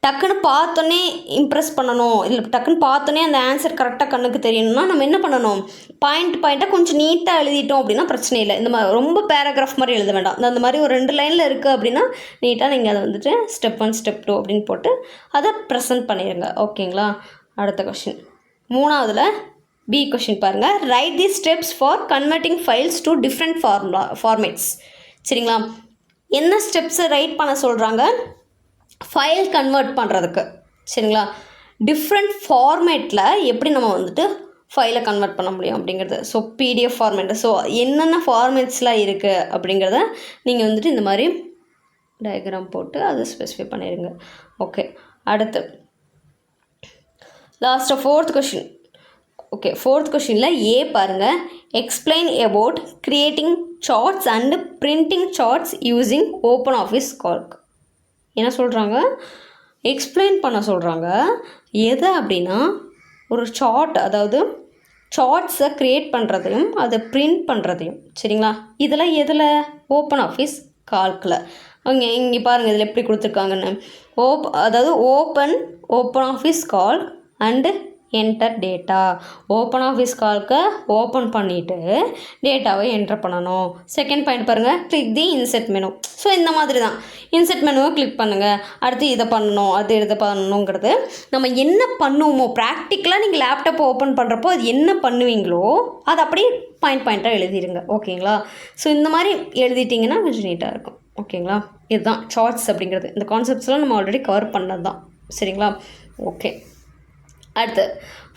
டக்குன்னு பார்த்தோன்னே இம்ப்ரெஸ் பண்ணணும், இல்லை டக்குன்னு பார்த்தோன்னே அந்த ஆன்சர் கரெக்டாக கண்ணுக்கு தெரியணும்னா நம்ம என்ன பண்ணணும், பாயிண்ட்டாக கொஞ்சம் நீட்டாக எழுதிட்டோம் அப்படின்னா பிரச்சனை இல்லை. இந்த மாதிரி ரொம்ப பேராகிராஃப் மாதிரி எழுத வேண்டாம். அந்த மாதிரி ஒரு 2 லைனில் இருக்குது அப்படின்னா நீட்டாக நீங்கள் அதை வந்துட்டு ஸ்டெப் 1 ஸ்டெப் 2 அப்படின்னு போட்டு அதை ப்ரெசென்ட் பண்ணிடுங்க. ஓகேங்களா? அடுத்த கொஷின் 3ஆவதுல பி கொஷின் பாருங்கள். Write the steps for converting files to different formats. சரிங்களா? என்ன ஸ்டெப்ஸை ரைட் பண்ண சொல்கிறாங்க? ஃபைல் கன்வெர்ட் பண்ணுறதுக்கு. சரிங்களா? டிஃப்ரெண்ட் ஃபார்மேட்டில் எப்படி நம்ம வந்துட்டு ஃபைலை கன்வெர்ட் பண்ண முடியும் அப்படிங்கிறது. ஸோ பிடிஎஃப் ஃபார்மேட்டு, ஸோ என்னென்ன ஃபார்மேட்ஸ்லாம் இருக்குது அப்படிங்கிறத நீங்கள் வந்துட்டு இந்த மாதிரி டயக்ராம் போட்டு அதை ஸ்பெசிஃபை பண்ணிடுங்க. ஓகே, அடுத்து லாஸ்ட்டாக 4th கொஷின். ஓகே, 4th கொஷினில் ஏ பாருங்கள். Explain about creating charts and printing charts using open office Calc. என்ன சொல்கிறாங்க? எக்ஸ்பிளைன் பண்ண சொல்கிறாங்க. எது அப்படின்னா ஒரு சார்ட், அதாவது சார்ட்ஸை க்ரியேட் பண்ணுறதையும் அதை பிரிண்ட் பண்ணுறதையும். சரிங்களா? இதில் எதில்? ஓப்பன் ஆஃபீஸ் கால்கில். இங்கே பாருங்கள் இதில் எப்படி கொடுத்துருக்காங்கன்னு. அதாவது open office calc and enter data. Open office கால்க்கை ஓப்பன் பண்ணிவிட்டு டேட்டாவை என்டர் பண்ணணும். செகண்ட் பாயிண்ட் பாருங்கள், click the insert menu. So இந்த மாதிரி தான் இன்செர்ட் மெனுவை கிளிக் பண்ணுங்கள். அடுத்து இதை பண்ணணும், இதை பண்ணணுங்கிறது நம்ம என்ன பண்ணுவோமோ ப்ராக்டிக்கலாக நீங்கள் லேப்டாப் ஓப்பன் பண்ணுறப்போ அது என்ன பண்ணுவீங்களோ அதை அப்படியே பாயிண்ட்டாக எழுதிடுங்க. ஓகேங்களா? ஸோ இந்த மாதிரி எழுதிட்டிங்கன்னா கொஞ்சம் நீட்டாக இருக்கும். ஓகேங்களா? இதுதான் சார்ட்ஸ் அப்படிங்கிறது. இந்த கான்செப்ட்ஸ்லாம் நம்ம ஆல்ரெடி கவர் பண்ணது தான். சரிங்களா? ஓகே, அடுத்து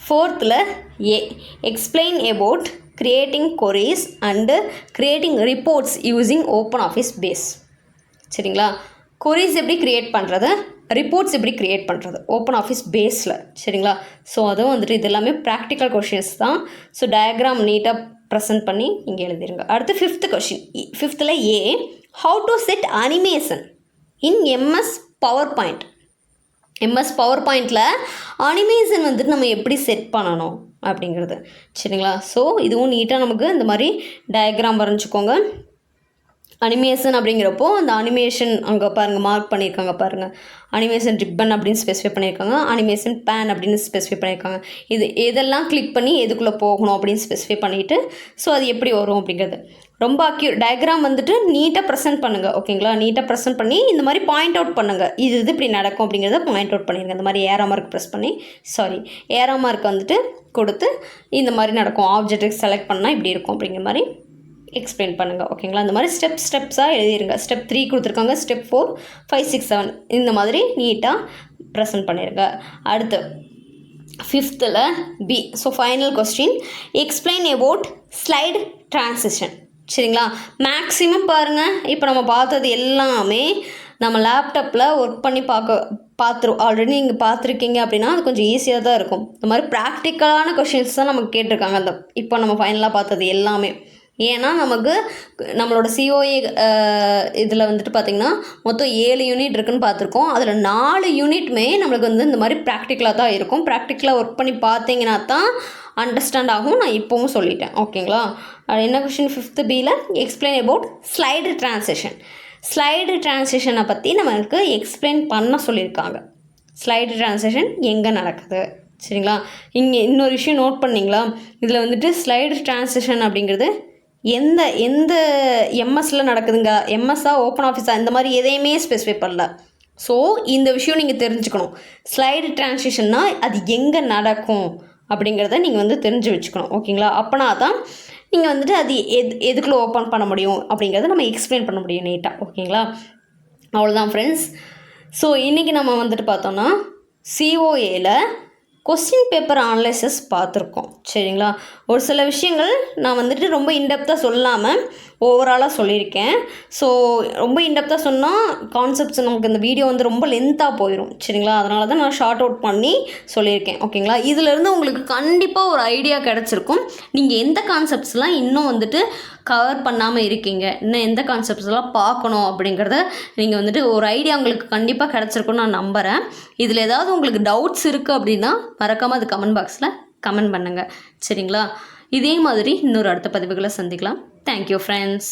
4th A explain about creating queries and creating reports using open office base. சரிங்களா? கொரீஸ் எப்படி க்ரியேட் பண்ணுறது, ரிப்போர்ட்ஸ் எப்படி க்ரியேட் பண்ணுறது ஓப்பன் ஆஃபீஸ் பேஸில். சரிங்களா? ஸோ அதுவும் வந்துட்டு இது எல்லாமே ப்ராக்டிக்கல் கொஷின்ஸ் தான். ஸோ டயக்ராம் நீட்டாக ப்ரெசென்ட் பண்ணி இங்கே எழுதிருங்க. அடுத்து 5th question. 5th A how to set animation in MS PowerPoint. MS பவர் பாயிண்டில் அனிமேஷன் வந்துட்டு நம்ம எப்படி செட் பண்ணணும் அப்படிங்கிறது. சரிங்களா? ஸோ இதுவும் நீட்டாக நமக்கு இந்த மாதிரி டயக்ராம் வரைஞ்சிக்கோங்க. அனிமேஷன் அப்படிங்கிறப்போ அந்த அனிமேஷன் அங்கே பாருங்கள் மார்க் பண்ணியிருக்காங்க பாருங்கள். அனிமேஷன் ரிப்பன் அப்படின்னு ஸ்பெசிஃபை பண்ணியிருக்காங்க, அனிமேஷன் பேன் அப்படின்னு ஸ்பெசிஃபை பண்ணியிருக்காங்க. இது எதெல்லாம் கிளிக் பண்ணி எதுக்குள்ளே போகணும் அப்படின்னு ஸ்பெசிஃபை பண்ணிவிட்டு ஸோ அது எப்படி வரும் அப்படிங்கிறது ரொம்ப டயக்ராம் வந்துட்டு நீட்டாக ப்ரெசென்ட் பண்ணுங்கள். ஓகேங்களா? நீட்டாக ப்ரெசென்ட் பண்ணி இந்த மாதிரி பாயிண்ட் அவுட் பண்ணுங்கள். இது இப்படி நடக்கும் அப்படிங்கிறத பாயிண்ட் அவுட் பண்ணிடுங்க. இந்த மாதிரி ஏரோ மார்க் ப்ரெஸ் பண்ணி ஏரோ மார்க் வந்துட்டு கொடுத்து இந்த மாதிரி நடக்கும், ஆப்ஜெக்ட் செலக்ட் பண்ணால் இப்படி இருக்கும் அப்படிங்கிற மாதிரி எக்ஸ்பிளைன் பண்ணுங்கள். ஓகேங்களா? இந்த மாதிரி ஸ்டெப்ஸாக எழுதிருங்க. ஸ்டெப் 3 கொடுத்துருக்காங்க, ஸ்டெப் 4, 5, 6, 7 இந்த மாதிரி நீட்டாக ப்ரெசென்ட் பண்ணிடுங்க. அடுத்து 5th B. So final question explain about slide transition. சரிங்களா? மேக்ஸிமம் பாருங்கள், இப்போ நம்ம பார்த்தது எல்லாமே நம்ம லேப்டாப்பில் ஒர்க் பண்ணி ஆல்ரெடி நீங்கள் பார்த்துருக்கீங்க அப்படின்னா அது கொஞ்சம் ஈஸியாக தான் இருக்கும். இந்த மாதிரி ப்ராக்டிக்கலான கொஷின்ஸ் தான் நமக்கு கேட்டிருக்காங்க அந்த இப்போ நம்ம ஃபைனலாக பார்த்தது எல்லாமே. ஏன்னா நமக்கு நம்மளோட சிஓஏ இதில் வந்துட்டு பார்த்திங்கன்னா மொத்தம் 7 யூனிட் இருக்குதுன்னு பார்த்துருக்கோம். அதில் 4 யூனிட்டுமே நம்மளுக்கு வந்து இந்த மாதிரி ப்ராக்டிக்கலாக தான் இருக்கும். ப்ராக்டிக்கலாக ஒர்க் பண்ணி பார்த்தீங்கன்னா தான் அண்டர்ஸ்டாண்ட் ஆகும். நான் இப்போவும் சொல்லிட்டேன். ஓகேங்களா? என்ன கொஷின் 5th பியில் explain about slide transition. Slide ட்ரான்சிஷனை பற்றி நமக்கு எக்ஸ்பிளைன் பண்ண சொல்லியிருக்காங்க. ஸ்லைடு ட்ரான்சிஷன் எங்கே நடக்குது. சரிங்களா? இங்கே இன்னொரு விஷயம் நோட் பண்ணிங்களா, இதில் வந்துட்டு ஸ்லைடு ட்ரான்சிஷன் அப்படிங்கிறது எந்த எம்எஸ்சில் நடக்குதுங்க, எம்எஸ்ஸா ஓப்பன் ஆஃபீஸா இந்த மாதிரி எதையுமே ஸ்பெசிஃபை பண்ணல. ஸோ இந்த விஷயம் நீங்கள் தெரிஞ்சுக்கணும். ஸ்லைடு ட்ரான்சிஷன்னா அது எங்கே நடக்கும் அப்படிங்கிறத நீங்கள் வந்து தெரிஞ்சு வச்சுக்கணும். ஓகேங்களா? அப்போனா தான் நீங்கள் வந்துட்டு அது எதுக்குள்ளே ஓப்பன் பண்ண முடியும் அப்படிங்கிறத நம்ம எக்ஸ்பிளைன் பண்ண முடியும் நீட்டாக. ஓகேங்களா? அவ்வளோதான் ஃப்ரெண்ட்ஸ். ஸோ இன்றைக்கி நம்ம வந்துட்டு பார்த்தோன்னா சிஓஏல கொஸ்டின் பேப்பர் அனலைசஸ் பார்த்துருக்கோம். சரிங்களா? ஒரு சில விஷயங்கள் நான் வந்துட்டு ரொம்ப இன்டெப்த்தாக சொல்லாமல் ஓவராலாக சொல்லியிருக்கேன். ஸோ ரொம்ப இன்டெப்த்தாக சொன்னால் கான்செப்ட்ஸ் நமக்கு இந்த வீடியோ வந்து ரொம்ப லென்த்தாக போயிடும் சரிங்களா. அதனால தான் நான் ஷார்ட் அவுட் பண்ணி சொல்லியிருக்கேன் ஓகேங்களா. இதிலேருந்து உங்களுக்கு கண்டிப்பாக ஒரு ஐடியா கிடச்சிருக்கும். நீங்கள் எந்த கான்செப்ட்ஸ்லாம் இன்னும் வந்துட்டு கவர் பண்ணாமல் இருக்கீங்க, இன்னும் எந்த கான்செப்ட்ஸ்லாம் பார்க்கணும் அப்படிங்கிறத நீங்கள் வந்துட்டு ஒரு ஐடியா உங்களுக்கு கண்டிப்பாக கிடச்சிருக்குன்னு நான் நம்புகிறேன். இதில் ஏதாவது உங்களுக்கு டவுட்ஸ் இருக்குது அப்படின்னா மறக்காமல் அது கமெண்ட் பாக்ஸில் கமெண்ட் பண்ணுங்கள் சரிங்களா. இதே மாதிரி இன்னொரு அடுத்த பதிவுகளை சந்திக்கலாம். Thank you friends.